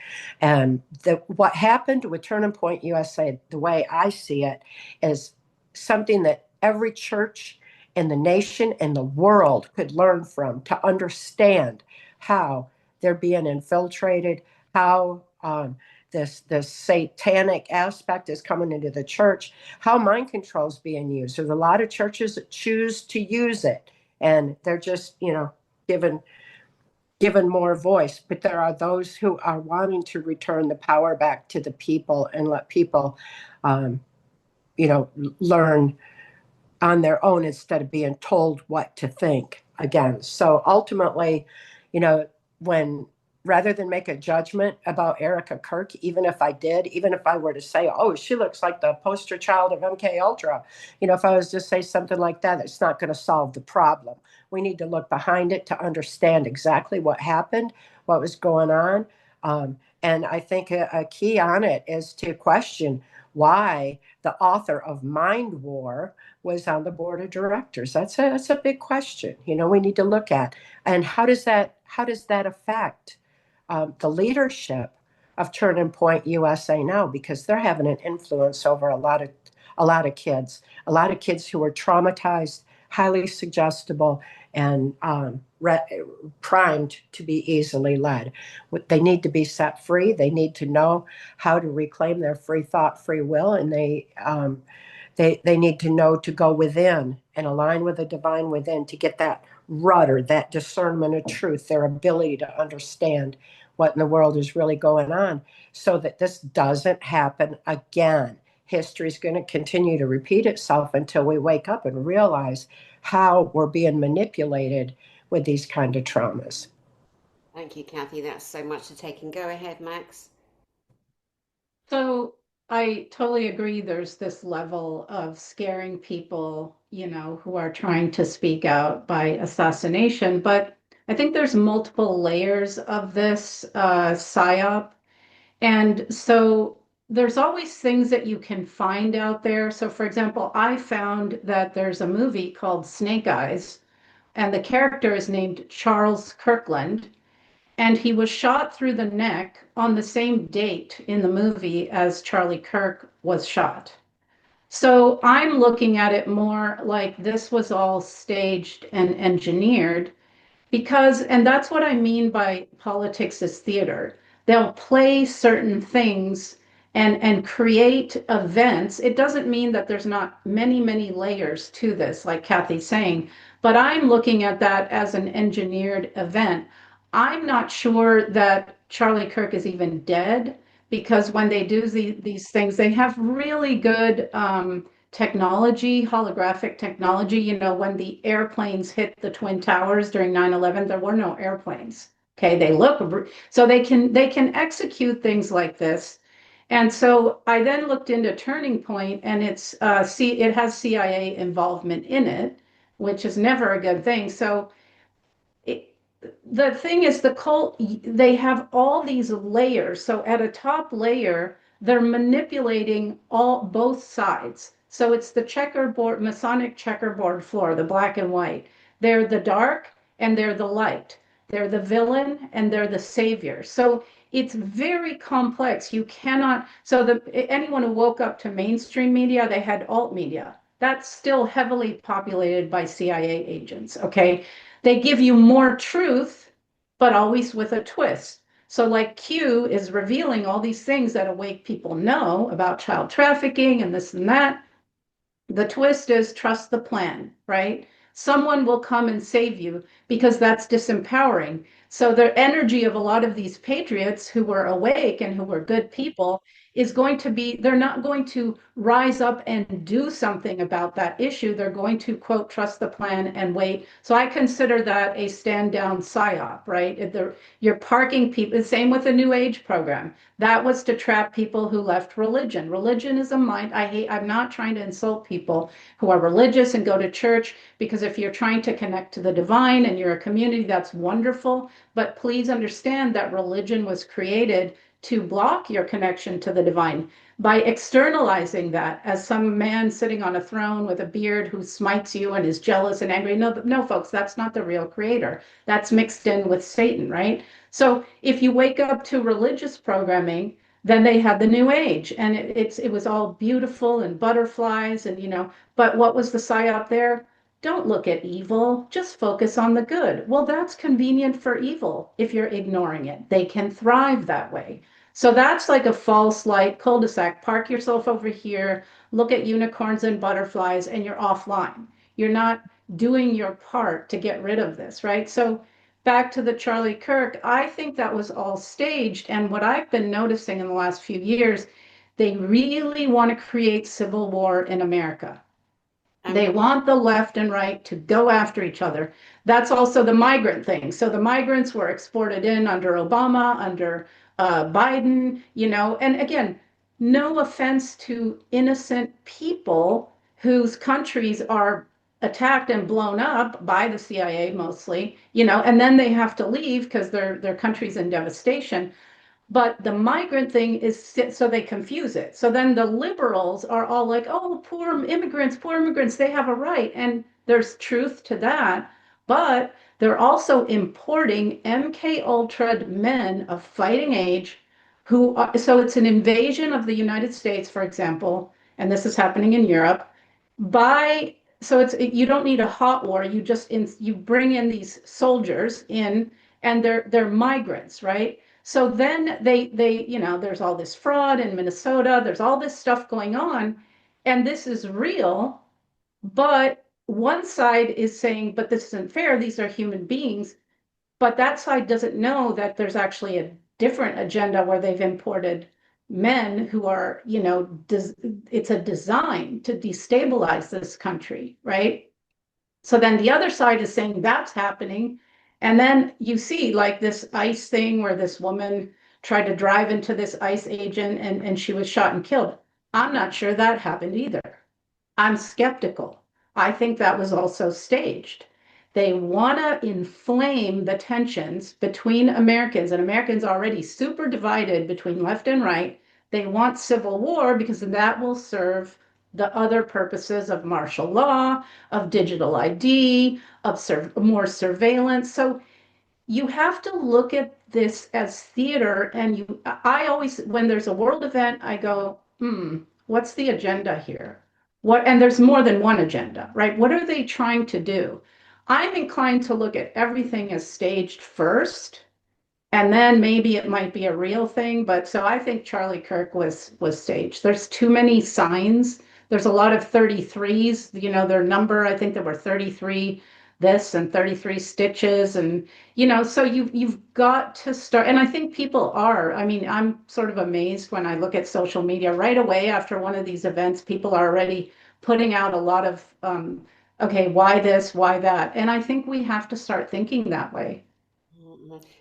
And what happened with Turning Point USA, the way I see it, is something that every church in the nation and the world could learn from to understand how they're being infiltrated, how this satanic aspect is coming into the church, how mind control is being used. There's a lot of churches that choose to use it, and they're just, given more voice. But there are those who are wanting to return the power back to the people and let people, learn on their own instead of being told what to think again. So ultimately, when rather than make a judgment about Erica Kirk, even if I were to say, oh, she looks like the poster child of MKUltra, if I was to say something like that, it's not going to solve the problem. We need to look behind it to understand exactly what happened, what was going on. And I think a key on it is to question why the author of Mind War was on the board of directors. That's a big question. We need to look at, and how does that affect the leadership of Turning Point USA now, because they're having an influence over a lot of kids, a lot of kids who are traumatized, highly suggestible, and primed to be easily led. They need to be set free. They need to know how to reclaim their free thought, free will, and they need to know to go within and align with the divine within to get that rudder, that discernment of truth, their ability to understand what in the world is really going on, so that this doesn't happen again. History is going to continue to repeat itself until we wake up and realize how we're being manipulated with these kind of traumas. Thank you, Cathy. That's so much to take in. Go ahead, Max. So I totally agree. There's this level of scaring people, who are trying to speak out by assassination. But I think there's multiple layers of this psyop. And so there's always things that you can find out there. So, for example, I found that there's a movie called Snake Eyes, and the character is named Charles Kirkland. And he was shot through the neck on the same date in the movie as Charlie Kirk was shot. So I'm looking at it more like this was all staged and engineered because, and that's what I mean by politics as theater. They'll play certain things and create events. It doesn't mean that there's not many, many layers to this, like Cathy's saying, but I'm looking at that as an engineered event. I'm not sure that Charlie Kirk is even dead because when they do these things, they have really good technology, holographic technology. When the airplanes hit the Twin Towers during 9/11, there were no airplanes. Okay, they look so they can execute things like this. And so I then looked into Turning Point, and it has CIA involvement in it, which is never a good thing. So it, the thing is, the cult, they have all these layers. So at a top layer, they're manipulating both sides. So it's the checkerboard, Masonic checkerboard floor, the black and white. They're the dark and they're the light. They're the villain and they're the savior. So it's very complex. You cannot, so anyone who woke up to mainstream media, they had alt media. That's still heavily populated by CIA agents, okay? They give you more truth, but always with a twist. So like Q is revealing all these things that awake people know about child trafficking and this and that. The twist is trust the plan, right? Someone will come and save you because that's disempowering. So the energy of a lot of these patriots who were awake and who were good people is going to be, they're not going to rise up and do something about that issue. They're going to, quote, trust the plan and wait. So I consider that a stand down psyop, right? You're parking people, same with the New Age program. That was to trap people who left religion. Religion is a mind. I'm not trying to insult people who are religious and go to church, because if you're trying to connect to the divine and you're a community, that's wonderful. But please understand that religion was created to block your connection to the divine by externalizing that as some man sitting on a throne with a beard who smites you and is jealous and angry. No, no, folks, that's not the real creator. That's mixed in with Satan, right? So if you wake up to religious programming, then they had the New Age, and it was all beautiful and butterflies and but what was the psyop there? Don't look at evil, just focus on the good. Well, that's convenient for evil if you're ignoring it. They can thrive that way. So that's like a false light cul-de-sac. Park yourself over here, look at unicorns and butterflies, and you're offline. You're not doing your part to get rid of this, right? So back to the Charlie Kirk, I think that was all staged. And what I've been noticing in the last few years, they really want to create civil war in America. They want the left and right to go after each other. That's also the migrant thing. So the migrants were exported in under Obama, under Biden, and again, no offense to innocent people whose countries are attacked and blown up by the CIA mostly, and then they have to leave because their country's in devastation. But the migrant thing is so they confuse it. So then the liberals are all like, oh, poor immigrants, they have a right. And there's truth to that. But they're also importing MKUltra men of fighting age so it's an invasion of the United States, for example, and this is happening in Europe, so you don't need a hot war. You bring in these soldiers in, and they're migrants, right? So then there's all this fraud in Minnesota, there's all this stuff going on, and this is real, but one side is saying, but this isn't fair, these are human beings. But that side doesn't know that there's actually a different agenda where they've imported men who are, it's a design to destabilize this country, right? So then the other side is saying that's happening. And then you see like this ICE thing where this woman tried to drive into this ICE agent and she was shot and killed. I'm not sure that happened either. I'm skeptical. I think that was also staged. They want to inflame the tensions between Americans, and Americans are already super divided between left and right. They want civil war because that will serve the other purposes of martial law, of digital ID, of more surveillance. So you have to look at this as theater. And I always, when there's a world event, I go, what's the agenda here? And there's more than one agenda, right? What are they trying to do? I'm inclined to look at everything as staged first, and then maybe it might be a real thing. But so I think Charlie Kirk was staged. There's too many signs. There's a lot of 33s, their number, I think there were 33 this and 33 stitches. And, so you've got to start. And I think people are, I'm sort of amazed when I look at social media right away after one of these events, people are already putting out a lot of, okay, why this, why that? And I think we have to start thinking that way.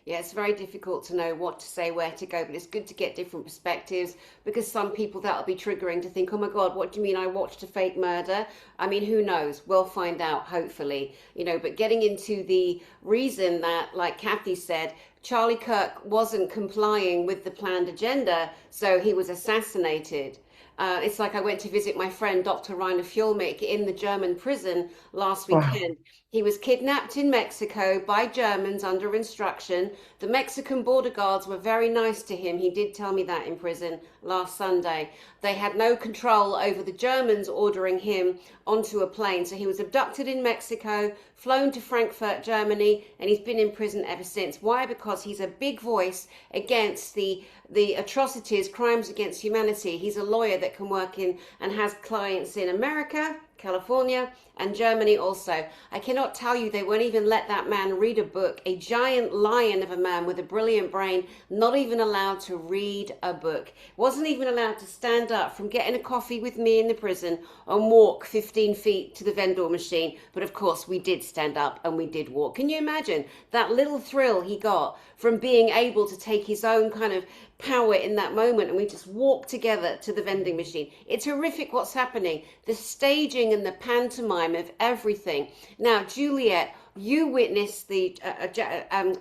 Yeah, it's very difficult to know what to say, where to go, but it's good to get different perspectives because some people that'll be triggering to think, oh my God, what do you mean I watched a fake murder? I mean, who knows? We'll find out, hopefully, but getting into the reason that, like Cathy said, Charlie Kirk wasn't complying with the planned agenda, so he was assassinated. It's like I went to visit my friend, Dr. Rainer Fjolmik, in the German prison last Wow. weekend. He was kidnapped in Mexico by Germans under instruction. The Mexican border guards were very nice to him. He did tell me that in prison last Sunday. They had no control over the Germans ordering him onto a plane. So he was abducted in Mexico, flown to Frankfurt, Germany, and he's been in prison ever since. Why? Because he's a big voice against the atrocities, crimes against humanity. He's a lawyer that can work in and has clients in America, California, and Germany also. I cannot tell you, they won't even let that man read a book. A giant lion of a man with a brilliant brain, not even allowed to read a book. Wasn't even allowed to stand up from getting a coffee with me in the prison and walk 15 feet to the vendor machine. But of course, we did stand up and we did walk. Can you imagine that little thrill he got from being able to take his own kind of power in that moment, and we just walk together to the vending machine? It's horrific what's happening, the staging and the pantomime of everything. Now, Juliette, you witnessed the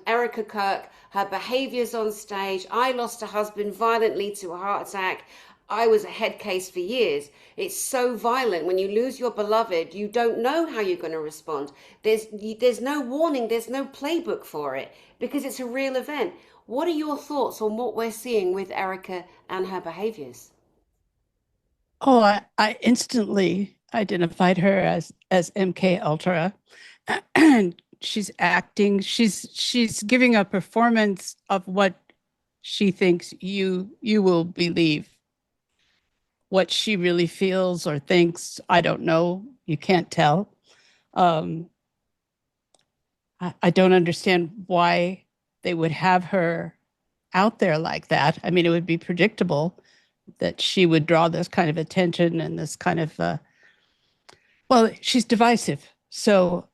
Erica Kirk, her behaviors on stage. I lost a husband violently to a heart attack. I was a head case for years. It's so violent. When you lose your beloved, you don't know how you're going to respond. There's no warning, there's no playbook for it because it's a real event. What are your thoughts on what we're seeing with Erica and her behaviors? Oh, I instantly identified her as MKUltra, and she's acting. She's giving a performance of what she thinks you will believe. What she really feels or thinks, I don't know. You can't tell. I don't understand why they would have her out there like that. I mean, it would be predictable that she would draw this kind of attention and this kind of, well, she's divisive. So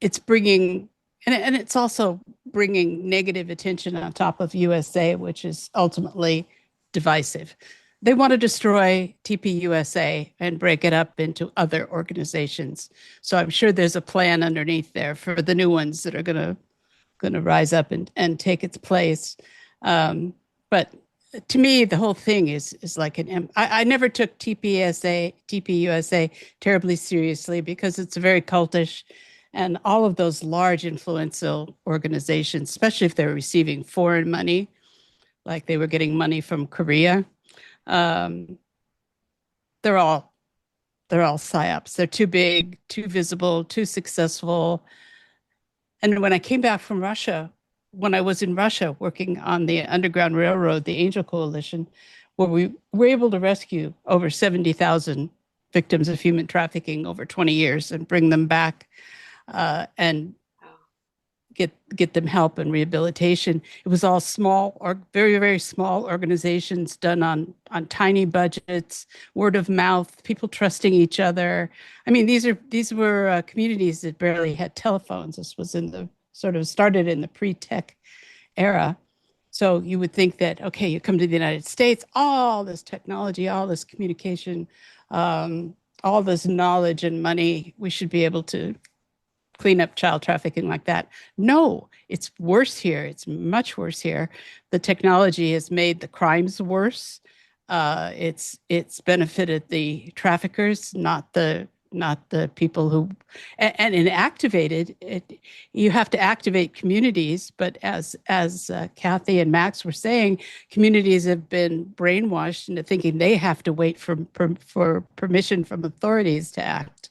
it's bringing, and it's also bringing negative attention on top of USA, which is ultimately divisive. They want to destroy TPUSA and break it up into other organizations. So I'm sure there's a plan underneath there for the new ones that are going to rise up and take its place. But to me, the whole thing is like I never took TPUSA terribly seriously because it's very cultish, and all of those large influential organizations, especially if they're receiving foreign money, like they were getting money from Korea. Um, they're all psyops. They're too big, too visible, too successful. And when I came back from Russia, when I was in Russia working on the Underground Railroad, the Angel Coalition, where we were able to rescue over 70,000 victims of human trafficking over 20 years and bring them back and get them help and rehabilitation. It was all small or very, very small organizations done on tiny budgets, word of mouth, people trusting each other. I mean, these were communities that barely had telephones. This was in the sort of started in the pre-tech era. So you would think that, okay, you come to the United States, all this technology, all this communication, all this knowledge and money, we should be able to clean up child trafficking like that. No, it's worse here. It's much worse here. The technology has made the crimes worse. It's benefited the traffickers, not the people who, and in activated it, you have to activate communities. But as Cathy and Max were saying, communities have been brainwashed into thinking they have to wait for permission from authorities to act.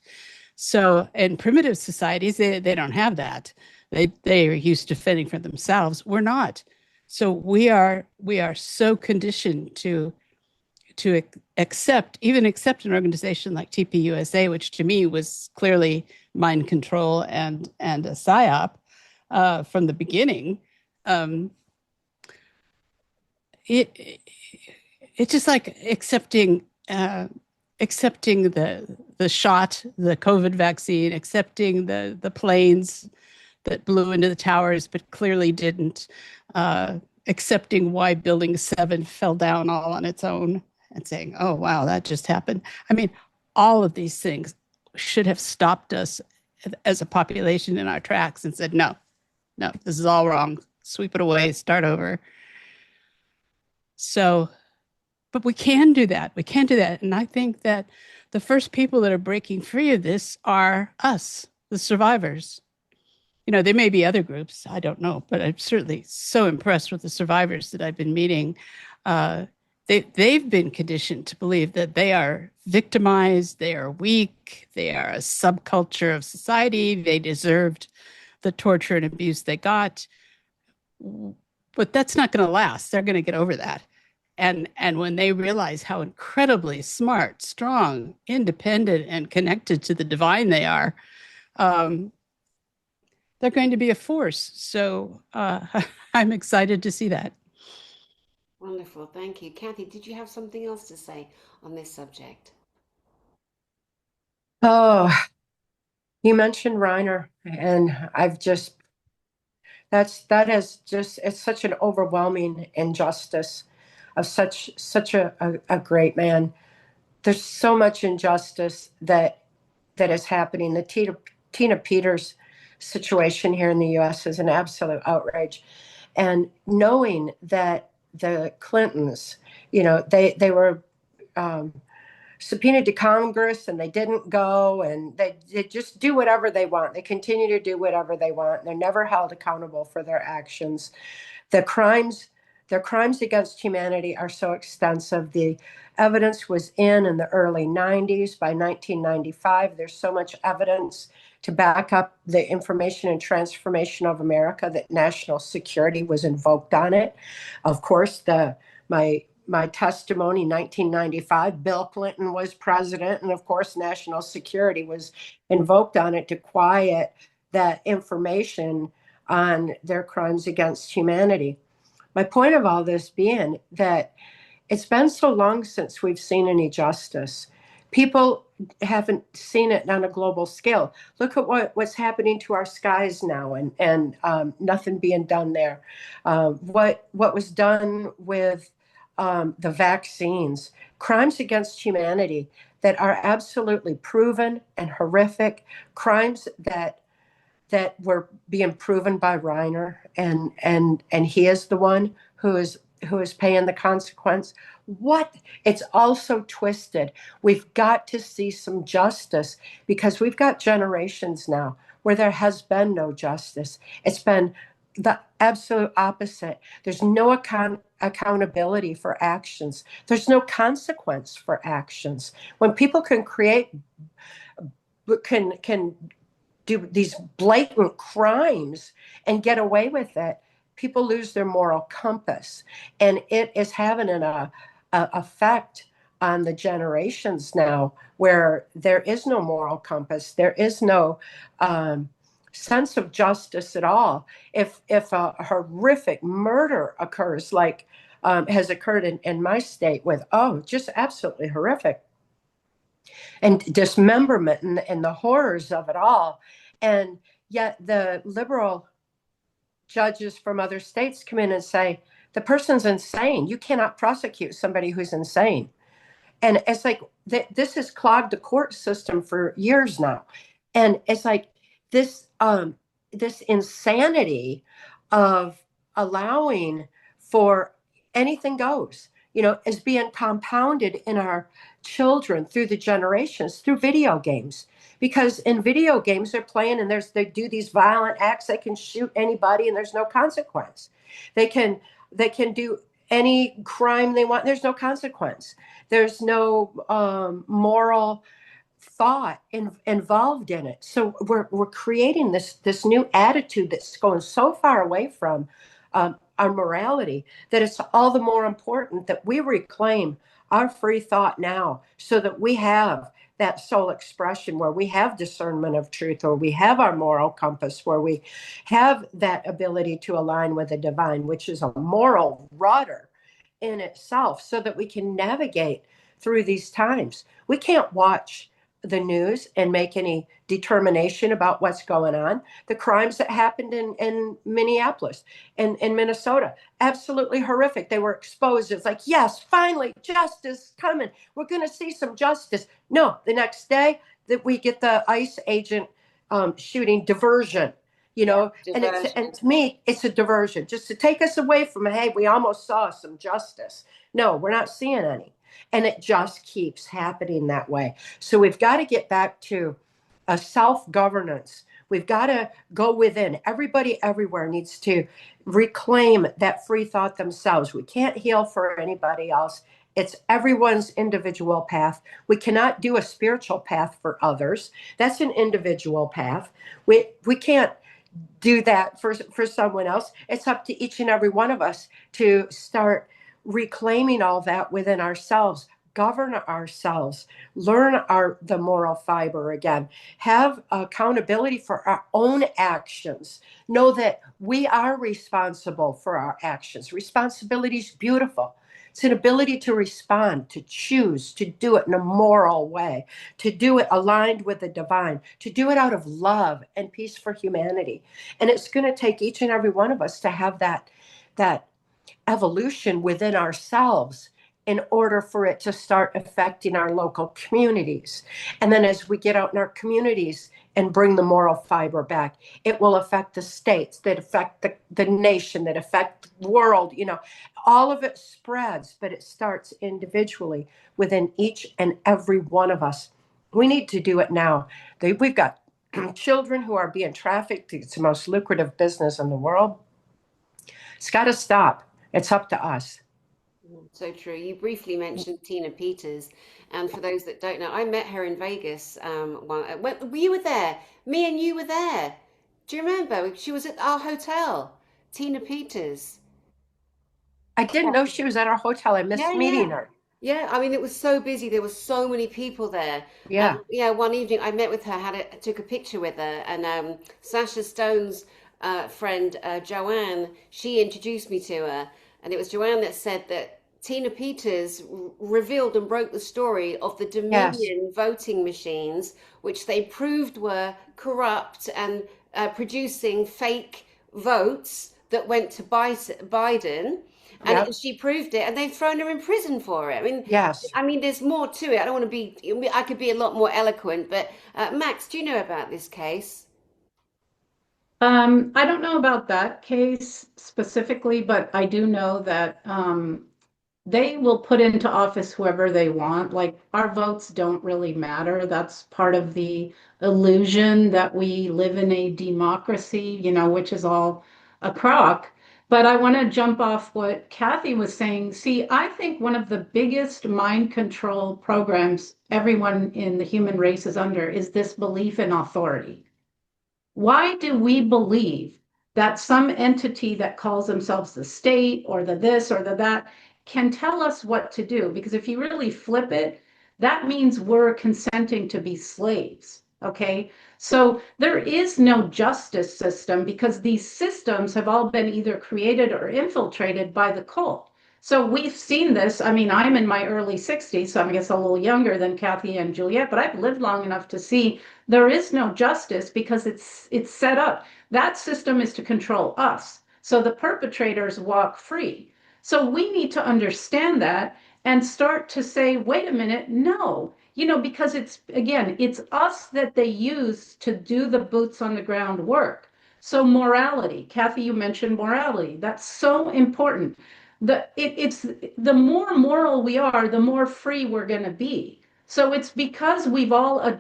So in primitive societies, they don't have that. They are used to fending for themselves. We're not. So we are so conditioned to accept an organization like TPUSA, which to me was clearly mind control and a psyop from the beginning. It's just like accepting the shot, the COVID vaccine, accepting the planes that blew into the towers but clearly didn't, accepting why Building 7 fell down all on its own and saying, oh, wow, that just happened. I mean, all of these things should have stopped us as a population in our tracks and said, no, this is all wrong. Sweep it away, start over. So, but we can do that. We can do that. And I think that the first people that are breaking free of this are us, the survivors. You know, there may be other groups, I don't know, but I'm certainly so impressed with the survivors that I've been meeting. They've been conditioned to believe that they are victimized, they are weak, they are a subculture of society, they deserved the torture and abuse they got. But that's not going to last. They're going to get over that. And when they realize how incredibly smart, strong, independent, and connected to the divine they are, they're going to be a force. So I'm excited to see that. Wonderful. Thank you. Cathy, did you have something else to say on this subject? Oh, you mentioned Reiner, and it's such an overwhelming injustice of such a great man. There's so much injustice that is happening. The Tina Peters situation here in the U.S. is an absolute outrage. And knowing that the Clintons, they were subpoenaed to Congress and they didn't go, and they just do whatever they want. They continue to do whatever they want. They're never held accountable for their actions. Their crimes against humanity are so extensive. The evidence was in the early 90s. By 1995, there's so much evidence to back up the information and transformation of America that national security was invoked on it. Of course, my testimony, 1995, Bill Clinton was president, and of course, national security was invoked on it to quiet that information on their crimes against humanity. My point of all this being that it's been so long since we've seen any justice. People haven't seen it on a global scale. Look at what's happening to our skies now, and nothing being done there. What was done with the vaccines, crimes against humanity that are absolutely proven and horrific, crimes that were being proven by Reiner, and he is the one who is paying the consequence. It's also twisted. We've got to see some justice, because we've got generations now where there has been no justice. It's been the absolute opposite. There's no accountability for actions. There's no consequence for actions. When people can can do these blatant crimes and get away with it, people lose their moral compass, and it is having a effect on the generations now, where there is no moral compass, there is no sense of justice at all. If a horrific murder occurs, like has occurred in my state, with just absolutely horrific, and dismemberment, and the horrors of it all, and yet the liberal judges from other states come in and say the person's insane, you cannot prosecute somebody who's insane. And it's like this has clogged the court system for years now, and it's like this insanity of allowing for anything goes, is being compounded in our children through the generations, through video games. Because in video games they're playing, and they do these violent acts. They can shoot anybody and there's no consequence. They can do any crime they want. There's no consequence. There's no moral thought involved in it. So we're creating this new attitude that's going so far away from our morality, that it's all the more important that we reclaim our free thought now, so that we have that soul expression, where we have discernment of truth, or we have our moral compass, where we have that ability to align with the divine, which is a moral rudder in itself, so that we can navigate through these times. We can't watch the news and make any determination about what's going on. The crimes that happened in Minneapolis and in Minnesota, absolutely horrific. They were exposed. It's like, yes, finally, justice coming. We're going to see some justice. No, the next day that we get the ICE agent shooting, diversion. And to me, it's a diversion, just to take us away from, hey, we almost saw some justice. No, we're not seeing any. And it just keeps happening that way. So we've got to get back to a self-governance. We've got to go within. Everybody everywhere needs to reclaim that free thought themselves. We can't heal for anybody else. It's everyone's individual path. We cannot do a spiritual path for others. That's an individual path. We can't do that for someone else. It's up to each and every one of us to start reclaiming all that within ourselves, govern ourselves, learn the moral fiber again, have accountability for our own actions, know that we are responsible for our actions. Responsibility is beautiful. It's an ability to respond, to choose, to do it in a moral way, to do it aligned with the divine, to do it out of love and peace for humanity. And it's going to take each and every one of us to have that evolution within ourselves in order for it to start affecting our local communities. And then as we get out in our communities and bring the moral fiber back, it will affect the states, that affect the nation, that affect the world. All of it spreads, but it starts individually within each and every one of us. We need to do it now. We've got children who are being trafficked. It's the most lucrative business in the world. It's got to stop. It's up to us. So true. You briefly mentioned Tina Peters, and for those that don't know, I met her in Vegas. You were there. Me and you were there. Do you remember? She was at our hotel. Tina Peters. I didn't know she was at our hotel. I missed meeting her. Yeah, I mean, it was so busy. There were so many people there. Yeah. One evening I met with her, took a picture with her, and Sasha Stone's friend Joanne, she introduced me to her, and it was Joanne that said that Tina Peters revealed and broke the story of the Dominion voting machines, which they proved were corrupt and producing fake votes that went to Biden. And she proved it, and they've thrown her in prison for it. I mean, I mean, there's more to it. I don't want to be. I could be a lot more eloquent, but Max, do you know about this case? I don't know about that case specifically, but I do know that they will put into office whoever they want. Like, our votes don't really matter. That's part of the illusion that we live in a democracy, which is all a crock. But I want to jump off what Cathy was saying. See, I think one of the biggest mind control programs everyone in the human race is under is this belief in authority. Why do we believe that some entity that calls themselves the state or the this or the that can tell us what to do? Because if you really flip it, that means we're consenting to be slaves. Okay. So there is no justice system because these systems have all been either created or infiltrated by the cult. So we've seen this. I mean, I'm in my early 60s, so I guess a little younger than Cathy and Juliette, but I've lived long enough to see there is no justice because it's set up. That system is to control us. So the perpetrators walk free. So we need to understand that and start to say, wait a minute, no. Because it's us that they use to do the boots on the ground work. So morality, Cathy, you mentioned morality. That's so important. It's the more moral we are, the more free we're going to be. So it's because we've all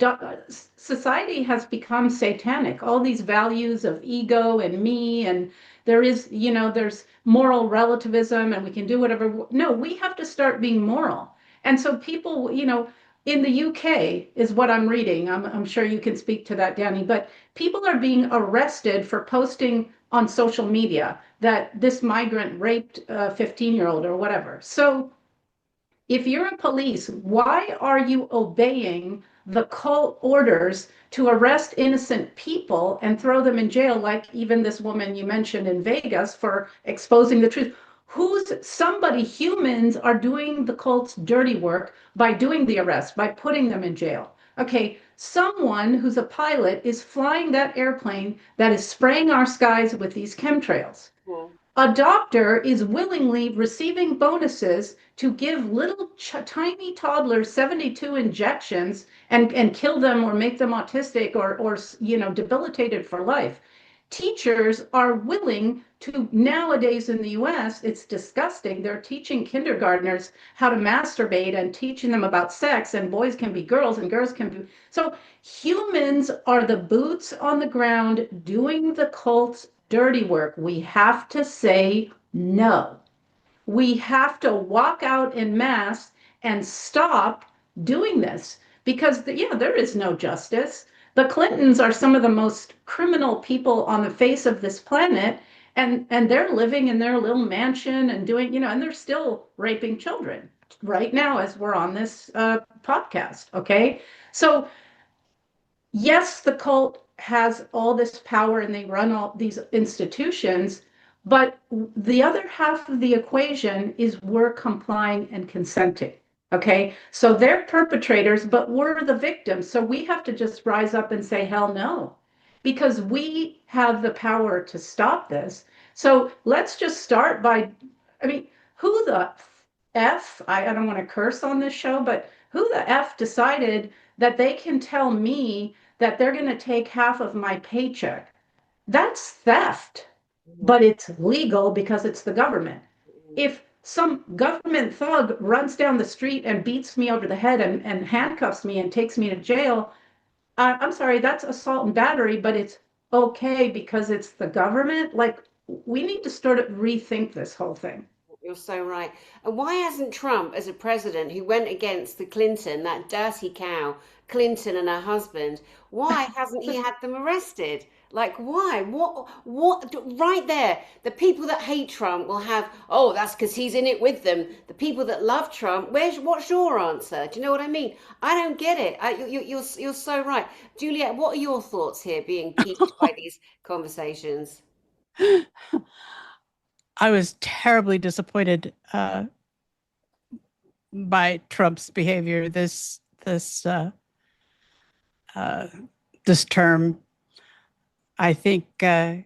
society has become satanic. All these values of ego and me, and there's moral relativism, and we can do whatever. No, we have to start being moral. And so people, in the UK is what I'm reading. I'm sure you can speak to that, Danny, but people are being arrested for posting on social media that this migrant raped a 15-year-old or whatever. So if you're a police, why are you obeying the cult orders to arrest innocent people and throw them in jail, like even this woman you mentioned in Vegas for exposing the truth? Humans are doing the cult's dirty work by doing the arrest, by putting them in jail. Okay, someone who's a pilot is flying that airplane that is spraying our skies with these chemtrails. A doctor is willingly receiving bonuses to give little tiny toddlers 72 injections and kill them or make them autistic or debilitated for life. Teachers are willing to, nowadays in the US, it's disgusting. They're teaching kindergartners how to masturbate and teaching them about sex, and boys can be girls and girls can be. So humans are the boots on the ground doing the cult's dirty work. We have to say no. We have to walk out en masse and stop doing this because, there is no justice. The Clintons are some of the most criminal people on the face of this planet, and they're living in their little mansion and doing, and they're still raping children right now as we're on this podcast. Okay. So yes, the cult has all this power and they run all these institutions, but the other half of the equation is we're complying and consenting. Okay, so they're perpetrators, but we're the victims. So we have to just rise up and say, hell no, because we have the power to stop this. So let's just start by, who the F, I don't want to curse on this show, but who the F decided that they can tell me that they're going to take half of my paycheck? That's theft, but it's legal because it's the government. If some government thug runs down the street and beats me over the head and handcuffs me and takes me to jail, I'm sorry, that's assault and battery, but it's okay because it's the government. Like, we need to start to rethink this whole thing. You're so right. And why hasn't Trump, as a president who went against the Clinton, that dirty cow, Clinton and her husband, why hasn't he had them arrested? Like, why? What? Right there, the people that hate Trump will have, oh, that's because he's in it with them. The people that love Trump, what's your answer? Do you know what I mean? I don't get it. You're so right. Juliette, what are your thoughts here, being piqued by these conversations? I was terribly disappointed by Trump's behavior this term. I think as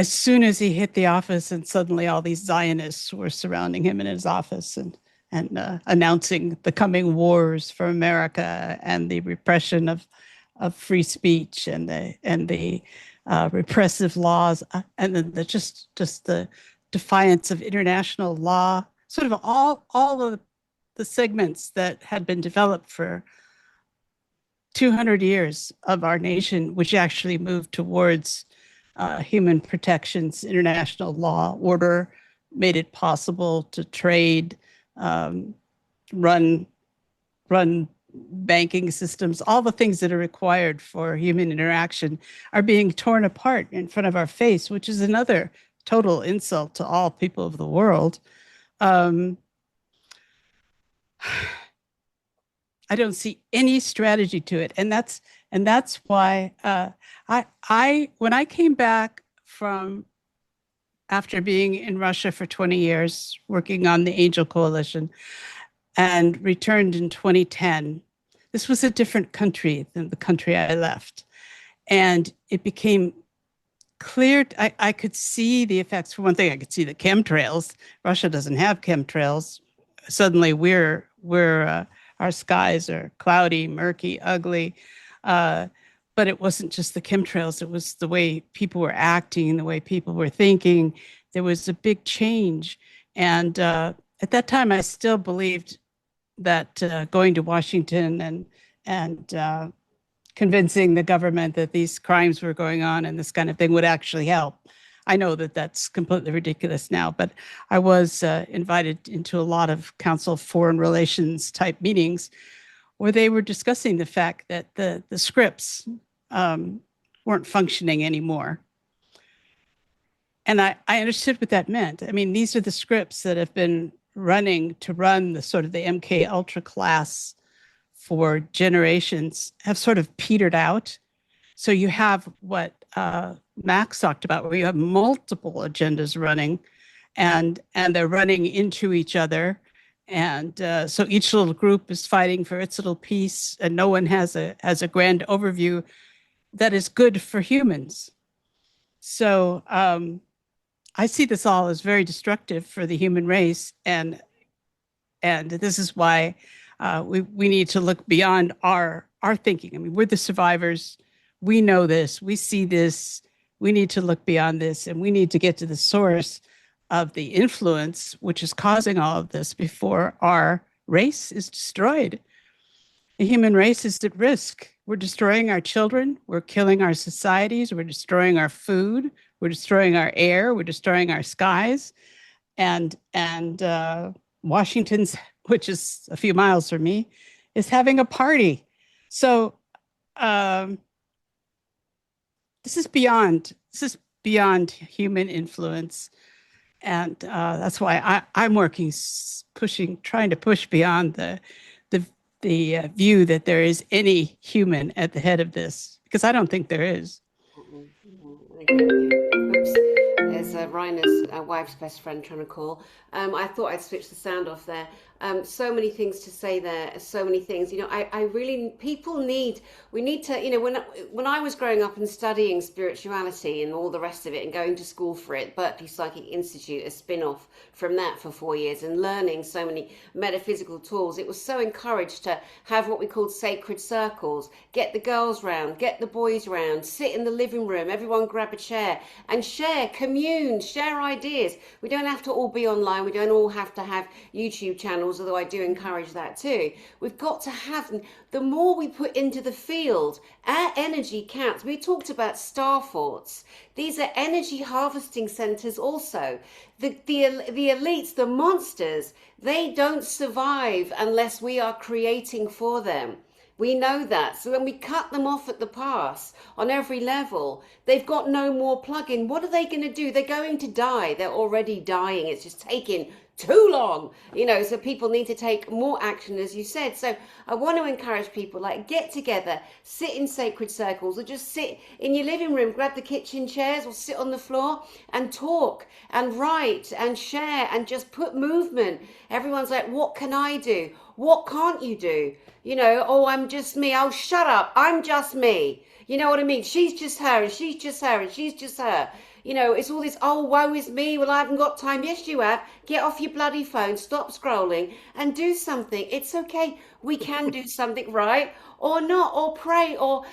soon as he hit the office, and suddenly all these Zionists were surrounding him in his office and announcing the coming wars for America and the repression of free speech and the repressive laws, and then just the defiance of international law, sort of all of the segments that had been developed for 200 years of our nation, which actually moved towards human protections, international law, order, made it possible to trade, run banking systems. All the things that are required for human interaction are being torn apart in front of our face, which is another total insult to all people of the world. I don't see any strategy to it, and that's why I when I came back from after being in Russia for 20 years, working on the Angel Coalition, and returned in 2010. This was a different country than the country I left. And it became clear. I could see the effects. For one thing, I could see the chemtrails. Russia doesn't have chemtrails. Suddenly our skies are cloudy, murky, ugly. But it wasn't just the chemtrails. It was the way people were acting, the way people were thinking. There was a big change. And at that time, I still believed that going to Washington and convincing the government that these crimes were going on and this kind of thing would actually help. I know that that's completely ridiculous now, but I was invited into a lot of Council of Foreign Relations type meetings where they were discussing the fact that the scripts weren't functioning anymore. And I understood what that meant. I mean, these are the scripts that have been running to run the sort of the MKUltra class for generations have sort of petered out. So you have what Max talked about, where you have multiple agendas running, and they're running into each other. And so each little group is fighting for its little piece, and no one has a grand overview that is good for humans. So I see this all as very destructive for the human race, and this is why we need to look beyond our thinking. I mean, we're the survivors. We know this. We see this. We need to look beyond this, and we need to get to the source of the influence which is causing all of this before our race is destroyed. The human race is at risk. We're destroying our children. We're killing our societies. We're destroying our food. We're destroying our air. We're destroying our skies. And Washington's, which is a few miles from me, is having a party. So this is beyond human influence. And that's why I'm working, trying to push beyond the view that there is any human at the head of this, because I don't think there is. Oops. There's Reiner's wife's best friend trying to call. I thought I'd switch the sound off there. So many things to say there. So many things. You know, we need to, you know, when I was growing up and studying spirituality and all the rest of it and going to school for it, Berkeley Psychic Institute, a spin-off from that for 4 years, and learning so many metaphysical tools, it was so encouraged to have what we called sacred circles. Get the girls round, get the boys round, sit in the living room, everyone grab a chair and share, commune, share ideas. We don't have to all be online. We don't all have to have YouTube channels, although I do encourage that too. We've got to have, the more we put into the field, our energy counts. We talked about star forts. These are energy harvesting centers also. The elites, the monsters, they don't survive unless we are creating for them. We know that. So when we cut them off at the pass on every level, they've got no more plug-in. What are they going to do? They're going to die. They're already dying. It's just taking too long, you know, so people need to take more action, as you said. So I want to encourage people, like, get together, sit in sacred circles, or just sit in your living room, grab the kitchen chairs or sit on the floor and talk and write and share and just put movement. Everyone's like, what can I do? What can't you do? You know, oh, I'm just me. Oh, shut up. I'm just me. You know what I mean? She's just her and she's just her and she's just her. You know, it's all this, oh, woe is me. Well, I haven't got time. Yes, you have. Get off your bloody phone. Stop scrolling and do something. It's okay. We can do something, right? Or not, or pray, or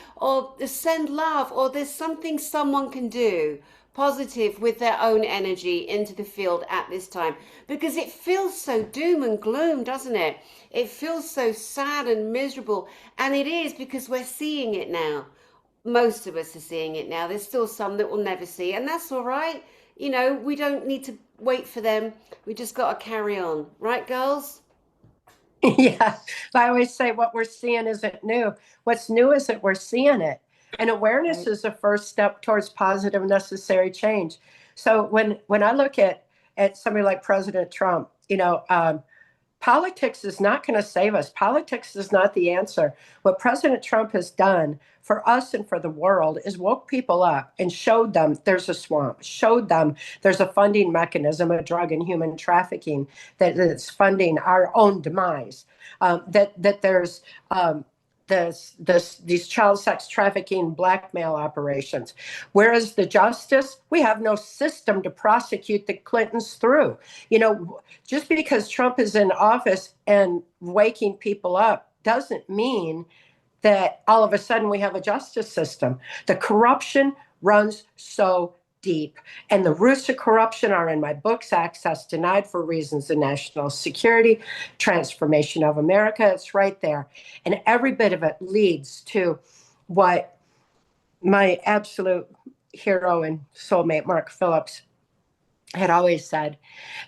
send love, or there's something someone can do positive with their own energy into the field at this time, because it feels so doom and gloom, doesn't it? It feels so sad and miserable, and it is, because we're seeing it now. most of us are seeing it now. There's still some that will never see, and that's all right. You know, we don't need to wait for them. We just got to carry on. Right, girls? Yeah, I always say what we're seeing isn't new. What's new is that we're seeing it. And awareness Right. is the first step towards positive, necessary change. So when I look at somebody like President Trump, politics is not going to save us. Politics is not the answer. What President Trump has done for us and for the world is woke people up and showed them there's a swamp, showed them there's a funding mechanism of drug and human trafficking that's funding our own demise, that there's these child sex trafficking blackmail operations. Whereas the justice, we have no system to prosecute the Clintons through. Just because Trump is in office and waking people up doesn't mean that all of a sudden we have a justice system. The corruption runs so deep. And the roots of corruption are in my books, Access Denied for Reasons of National Security, Transformation of America. It's right there. And every bit of it leads to what my absolute hero and soulmate, Mark Phillips, had always said,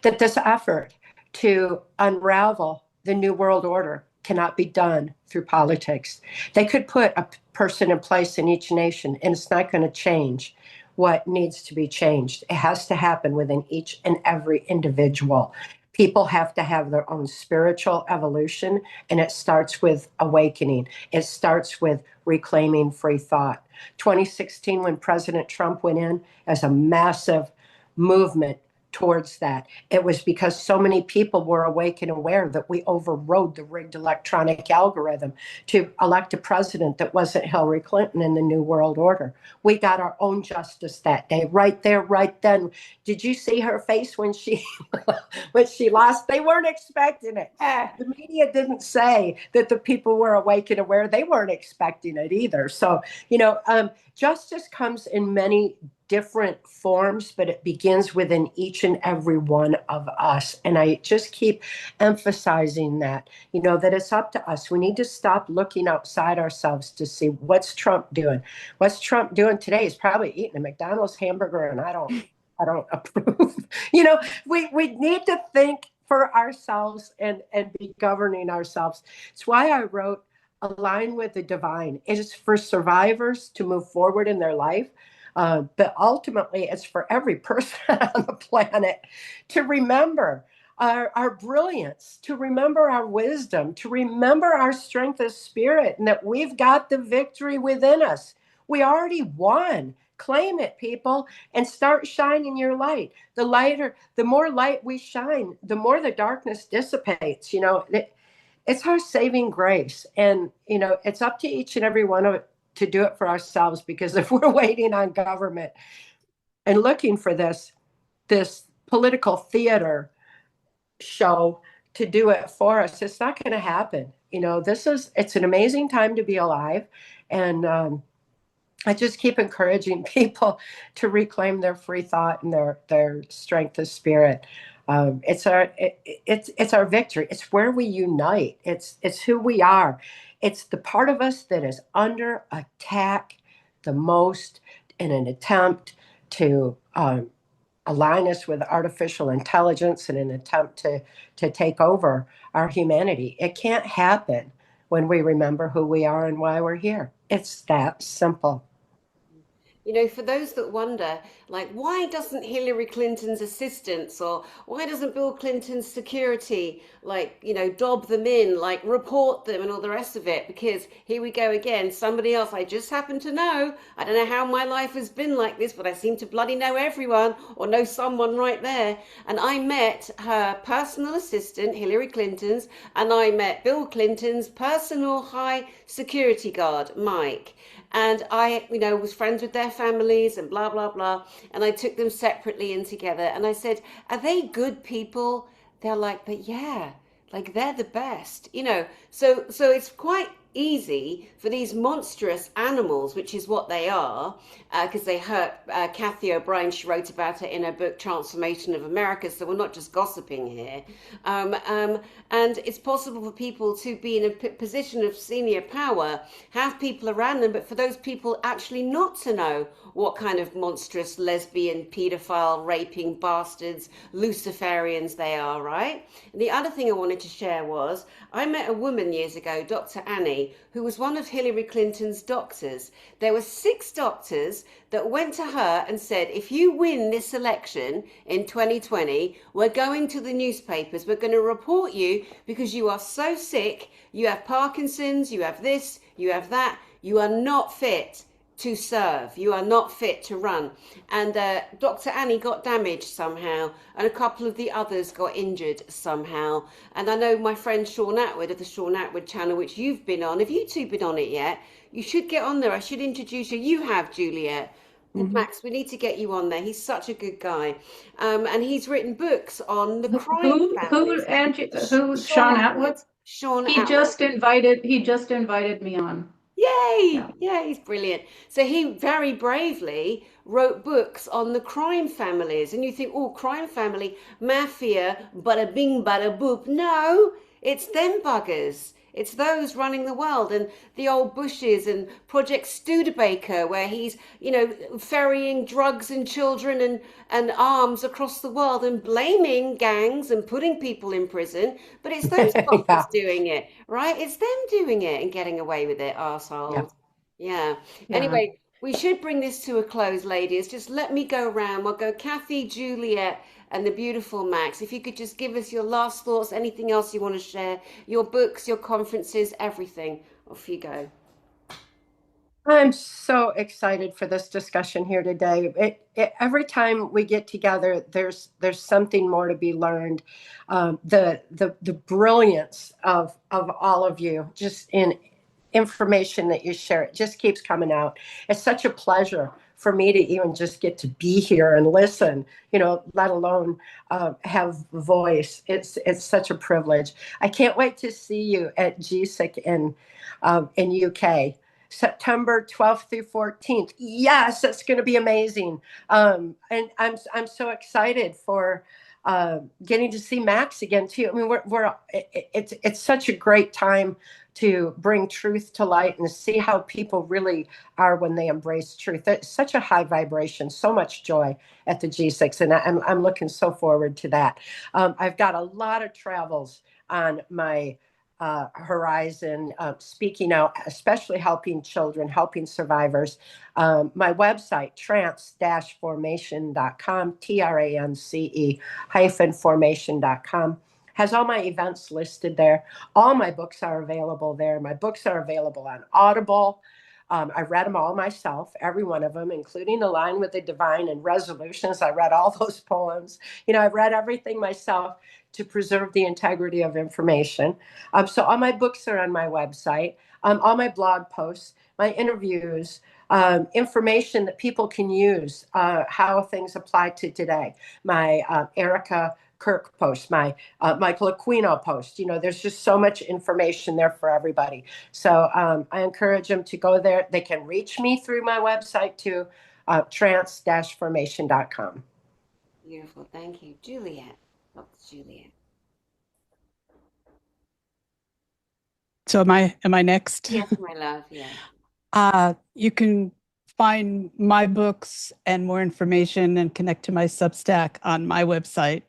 that this effort to unravel the New World Order cannot be done through politics. They could put a person in place in each nation, and it's not going to change what needs to be changed. It has to happen within each and every individual. People have to have their own spiritual evolution, and it starts with awakening. It starts with reclaiming free thought. 2016, when President Trump went in as a massive movement towards that, it was because so many people were awake and aware that we overrode the rigged electronic algorithm to elect a president that wasn't Hillary Clinton in the New World Order. We got our own justice that day, right there, right then. Did you see her face when she when she lost? They weren't expecting it. The media didn't say that the people were awake and aware. They weren't expecting it either. So, justice comes in many different forms, but it begins within each and every one of us. And I just keep emphasizing that, that it's up to us. We need to stop looking outside ourselves to see what's Trump doing. What's Trump doing today? He's probably eating a McDonald's hamburger, and I don't approve. We need to think for ourselves and be governing ourselves. It's why I wrote Align with the Divine. It is for survivors to move forward in their life. But ultimately, it's for every person on the planet to remember our brilliance, to remember our wisdom, to remember our strength of spirit, and that we've got the victory within us. We already won. Claim it, people, and start shining your light. The more light we shine, the more the darkness dissipates. It's our saving grace. And, it's up to each and every one of it to do it for ourselves, because if we're waiting on government and looking for this political theater show to do it for us, it's not going to happen. It's an amazing time to be alive. And I just keep encouraging people to reclaim their free thought and their strength of spirit. It's our victory. It's where we unite. It's who we are. It's the part of us that is under attack the most in an attempt to align us with artificial intelligence in an attempt to take over our humanity. It can't happen when we remember who we are and why we're here. It's that simple. For those that wonder, like, why doesn't Hillary Clinton's assistants, or why doesn't Bill Clinton's security, dob them in, report them and all the rest of it? Because here we go again, somebody else I just happen to know. I don't know how my life has been like this, but I seem to bloody know everyone or know someone right there. And I met her personal assistant, Hillary Clinton's, and I met Bill Clinton's personal high security guard, Mike. And I, was friends with their families and blah, blah, blah. And I took them separately and together. And I said, are they good people? They're like, but yeah, they're the best, So it's quite, easy for these monstrous animals, which is what they are, because they hurt Cathy O Brien. She wrote about it in her book Transformation of America, so we're not just gossiping here. And it's possible for people to be in a position of senior power, have people around them, but for those people actually not to know what kind of monstrous lesbian, paedophile, raping bastards, Luciferians they are, right? And the other thing I wanted to share was I met a woman years ago, Dr. Annie, who was one of Hillary Clinton's doctors. There were 6 doctors that went to her and said, if you win this election in 2020, we're going to the newspapers, we're going to report you because you are so sick, you have Parkinson's, you have this, you have that, you are not fit to serve, you are not fit to run. And Dr. Annie got damaged somehow, and a couple of the others got injured somehow. And I know my friend Sean Atwood of the Sean Atwood channel, which you've been on. Have you two been on it yet? You should get on there. I should introduce you. You have, Juliette. Max, we need to get you on there. He's such a good guy. And he's written books on the crime families. Sean Atwood? Sean He Atwood. just invited me on. Yay! Yeah, he's brilliant. So he very bravely wrote books on the crime families. And you think, oh, crime family, mafia, bada bing, bada boop. No, it's them buggers. It's those running the world, and the old Bushes and Project Studebaker, where he's, ferrying drugs and children and arms across the world and blaming gangs and putting people in prison. But it's those fuckers doing it, right? It's them doing it and getting away with it, arseholes. Yeah. Anyway, we should bring this to a close, ladies. Just let me go around. We'll go Cathy, Juliette, and the beautiful Max. If you could just give us your last thoughts, anything else you want to share, your books, your conferences, everything. Off you go. I'm so excited for this discussion here today. Every time we get together, there's something more to be learned. The brilliance of all of you, just in information that you share, it just keeps coming out. It's such a pleasure for me to even just get to be here and listen, let alone have voice. It's such a privilege. I can't wait to see you at GSIC in UK. September 12th through 14th. Yes, it's going to be amazing. And I'm so excited for getting to see Max again too. I mean, it's such a great time to bring truth to light and see how people really are when they embrace truth. It's such a high vibration, so much joy at the G6, and I'm looking so forward to that. I've got a lot of travels on my horizon, speaking out, especially helping children, helping survivors. My website, trance-formation.com, TRANCE-formation.com, has all my events listed there. All my books are available there. My books are available on Audible. I read them all myself, every one of them, including Align with the Divine and Resolutions. I read all those poems. I've read everything myself to preserve the integrity of information. So all my books are on my website, all my blog posts, my interviews, information that people can use, how things apply to today. My Erica Kirk post, my Michael Aquino post. There's just so much information there for everybody. So I encourage them to go there. They can reach me through my website too, trance-formation.com. Beautiful. Thank you. Juliette. Dr. Juliette. So am I next? Yes, my love. Yeah. You can find my books and more information and connect to my Substack on my website,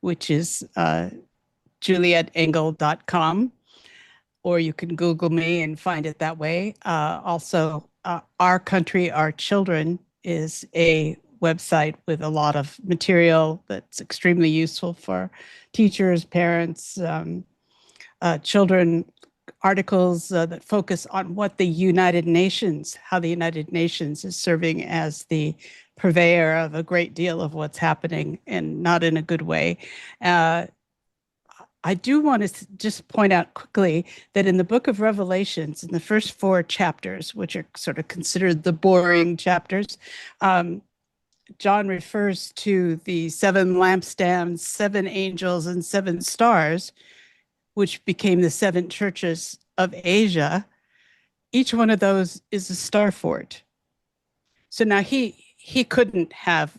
which is julietteengel.com, or you can Google me and find it that way. Also, Our Country, Our Children is a website with a lot of material that's extremely useful for teachers, parents, children, articles that focus on what the United Nations, how the United Nations is serving as the purveyor of a great deal of what's happening, and not in a good way. I do want to just point out quickly that in the book of Revelations, in the first 4 chapters, which are sort of considered the boring chapters, John refers to the 7 lampstands, 7 angels, and 7 stars, which became the 7 churches of Asia. each one of those is a star fort. So now he couldn't have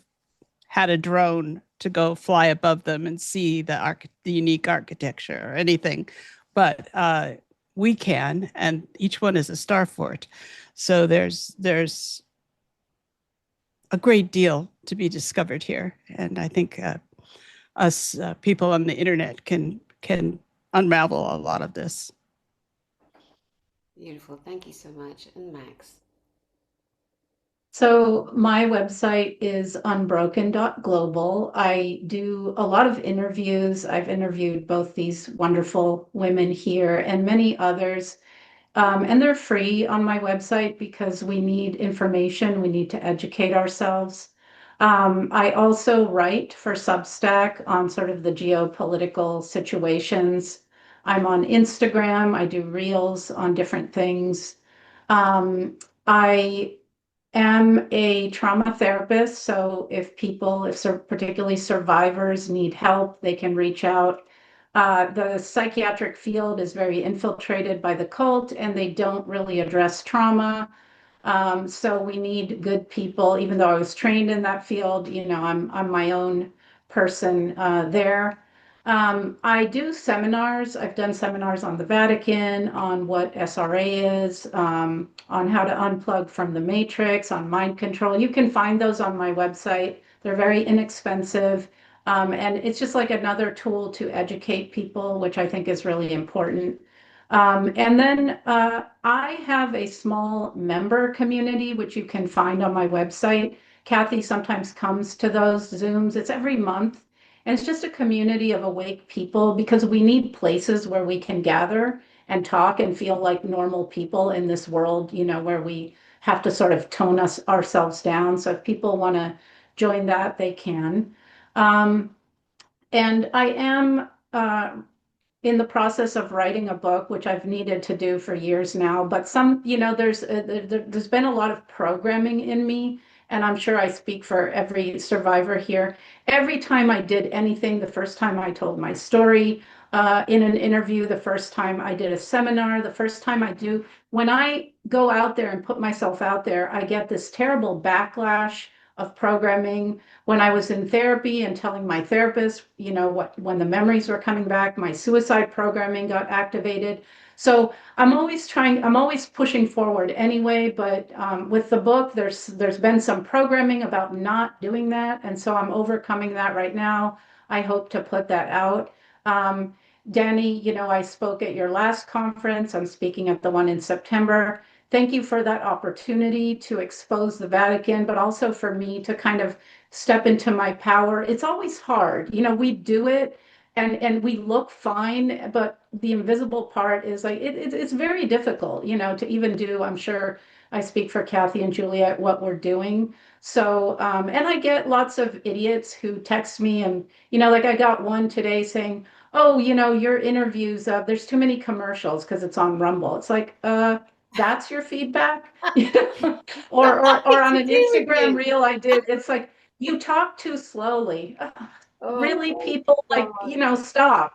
had a drone to go fly above them and see the unique architecture or anything, but we can, and each one is a star fort. So there's a great deal to be discovered here, and I think us people on the internet can unravel a lot of this. Beautiful. Thank you so much. And Max. So my website is unbroken.global. I do a lot of interviews. I've interviewed both these wonderful women here and many others. And they're free on my website because we need information. We need to educate ourselves. I also write for Substack on sort of the geopolitical situations. I'm on Instagram. I do reels on different things. I am a trauma therapist, so if particularly survivors need help, they can reach out. The psychiatric field is very infiltrated by the cult, and they don't really address trauma. So we need good people. Even though I was trained in that field, I'm my own person there. I do seminars. I've done seminars on the Vatican, on what SRA is, on how to unplug from the matrix, on mind control. You can find those on my website. They're very inexpensive. And it's just like another tool to educate people, which I think is really important. And then I have a small member community, which you can find on my website. Cathy sometimes comes to those Zooms. It's every month. And it's just a community of awake people because we need places where we can gather and talk and feel like normal people in this world, where we have to sort of tone ourselves down. So if people want to join that, they can. And I am in the process of writing a book, which I've needed to do for years now. But there's been a lot of programming in me, and I'm sure I speak for every survivor here. Every time I did anything, the first time I told my story in an interview, the first time I did a seminar, the first time when I go out there and put myself out there, I get this terrible backlash of programming. When I was in therapy and telling my therapist, when the memories were coming back, my suicide programming got activated. So I'm always pushing forward anyway, but with the book, there's been some programming about not doing that. And so I'm overcoming that right now. I hope to put that out. Danny, I spoke at your last conference. I'm speaking at the one in September. Thank you for that opportunity to expose the Vatican, but also for me to kind of step into my power. It's always hard. We do it and we look fine, but the invisible part is like, it's very difficult, to even do. I'm sure I speak for Cathy and Juliette, what we're doing. So, and I get lots of idiots who text me and, like I got one today saying, oh, your interviews, there's too many commercials because it's on Rumble. It's like, that's your feedback? or on an Instagram reel I did, it's like, you talk too slowly. Really, people, like, stop.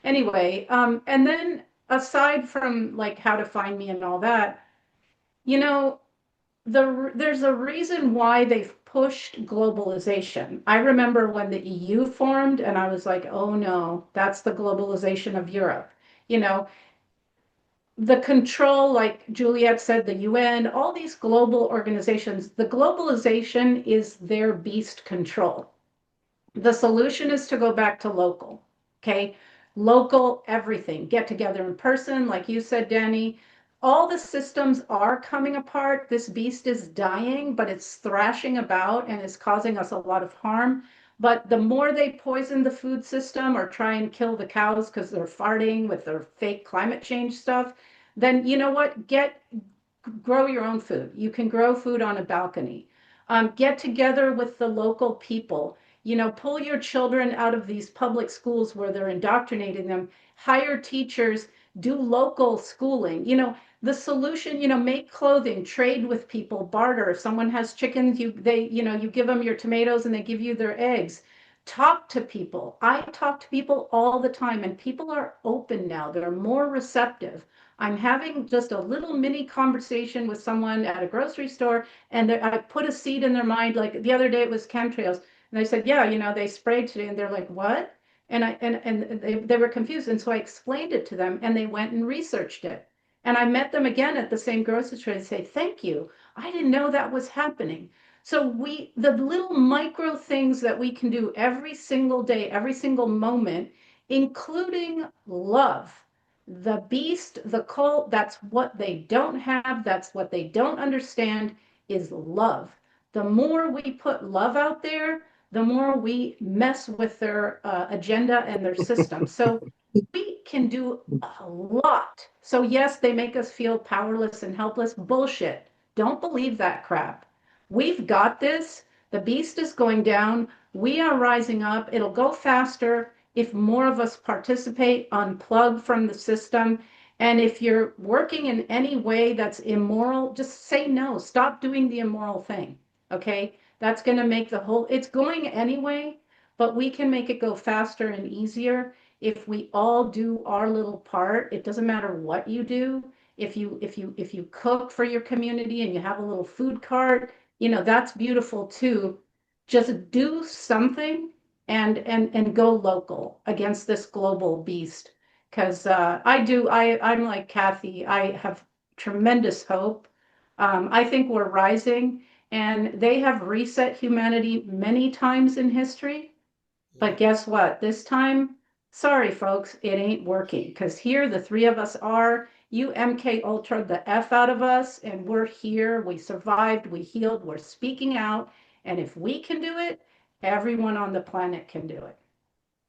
Anyway, and then aside from like how to find me and all that, there's a reason why they've pushed globalization. I remember when the EU formed and I was like, oh no, that's the globalization of Europe. The control, like Juliette said, the UN, all these global organizations, the globalization is their beast control. The solution is to go back to local, okay? Local everything, get together in person, like you said, Danny. All the systems are coming apart. This beast is dying, but it's thrashing about and is causing us a lot of harm. But the more they poison the food system or try and kill the cows because they're farting with their fake climate change stuff, then you know what? Grow your own food. You can grow food on a balcony. Get together with the local people. Pull your children out of these public schools where they're indoctrinating them. Hire teachers. Do local schooling. The solution. Make clothing. Trade with people. Barter. If someone has chickens, you give them your tomatoes and they give you their eggs. talk to people. I talk to people all the time, and people are open now. They're more receptive. I'm having just a little mini conversation with someone at a grocery store, and I put a seed in their mind. Like the other day, it was chemtrails, and I said, "Yeah, you know, they sprayed today," and they're like, "What?" And they were confused, and so I explained it to them, and they went and researched it. And I met them again at the same grocery store and say, "Thank you. I didn't know that was happening." So the little micro things that we can do every single day, every single moment, including love. The beast, the cult, that's what they don't have. That's what they don't understand is love. The more we put love out there, the more we mess with their agenda and their system. So we can do a lot. So yes, they make us feel powerless and helpless. Bullshit. Don't believe that crap. We've got this. The beast is going down. We are rising up. It'll go faster if more of us participate, unplug from the system. And if you're working in any way that's immoral, just say no. Stop doing the immoral thing. Okay? That's going to make it's going anyway, but we can make it go faster and easier if we all do our little part. It doesn't matter what you do. If you cook for your community and you have a little food cart, that's beautiful too. Just do something and go local against this global beast. Because I'm like Cathy. I have tremendous hope. I think we're rising, and they have reset humanity many times in history. But guess what? This time, sorry, folks, it ain't working. Because here, the three of us are. You MK Ultra the F out of us, and we're here. We survived. We healed. We're speaking out. And if we can do it, everyone on the planet can do it.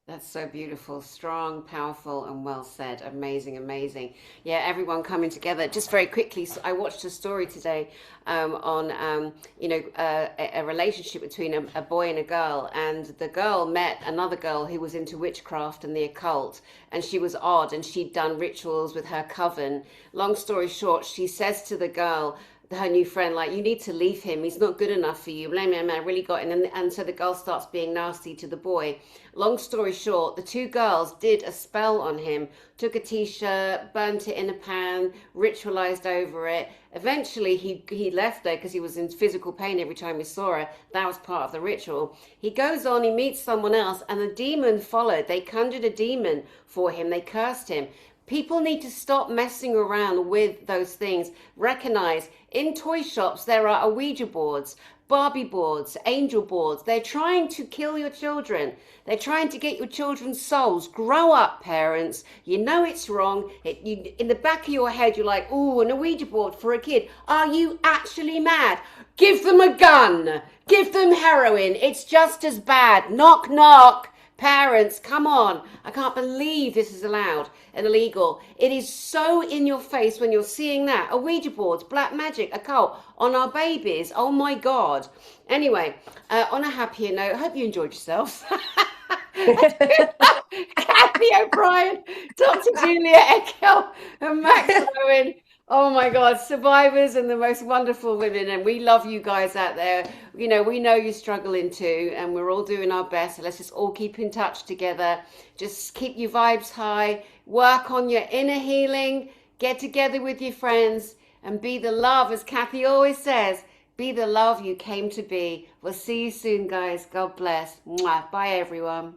That's so beautiful, strong, powerful, and well said. Amazing, amazing. Yeah, everyone coming together. Just very quickly, so I watched a story today on, a relationship between a boy and a girl, and the girl met another girl who was into witchcraft and the occult, and she was odd, and she'd done rituals with her coven. Long story short, she says to the girl, her new friend, like, you need to leave him, he's not good enough for you, blah, blah, blah, really got in. And so the girl starts being nasty to the boy. Long story short, the two girls did a spell on him, took a t-shirt, burnt it in a pan, ritualized over it. Eventually he left her because he was in physical pain every time he saw her. That was part of the ritual. He goes on, he meets someone else, and the demon followed. They conjured a demon for him, they cursed him. People need to stop messing around with those things. Recognize in toy shops there are Ouija boards, Barbie boards, angel boards. They're trying to kill your children. They're trying to get your children's souls. Grow up, parents. You know it's wrong. In the back of your head, you're like, ooh, an Ouija board for a kid. Are you actually mad? Give them a gun. Give them heroin. It's just as bad. Knock, knock. Parents, come on. I can't believe this is allowed and illegal. It is so in your face when you're seeing that. A Ouija boards, black magic, occult on our babies. Oh my God. Anyway, on a happier note, I hope you enjoyed yourselves. Cathy O Brien, Dr. Juliette Engel, and Max Lowen. Oh my God, survivors and the most wonderful women. And we love you guys out there. We know you're struggling too, and we're all doing our best. So let's just all keep in touch together. Just keep your vibes high, work on your inner healing, get together with your friends, and be the love, as Cathy always says, be the love you came to be. We'll see you soon, guys. God bless. Mwah. Bye, everyone.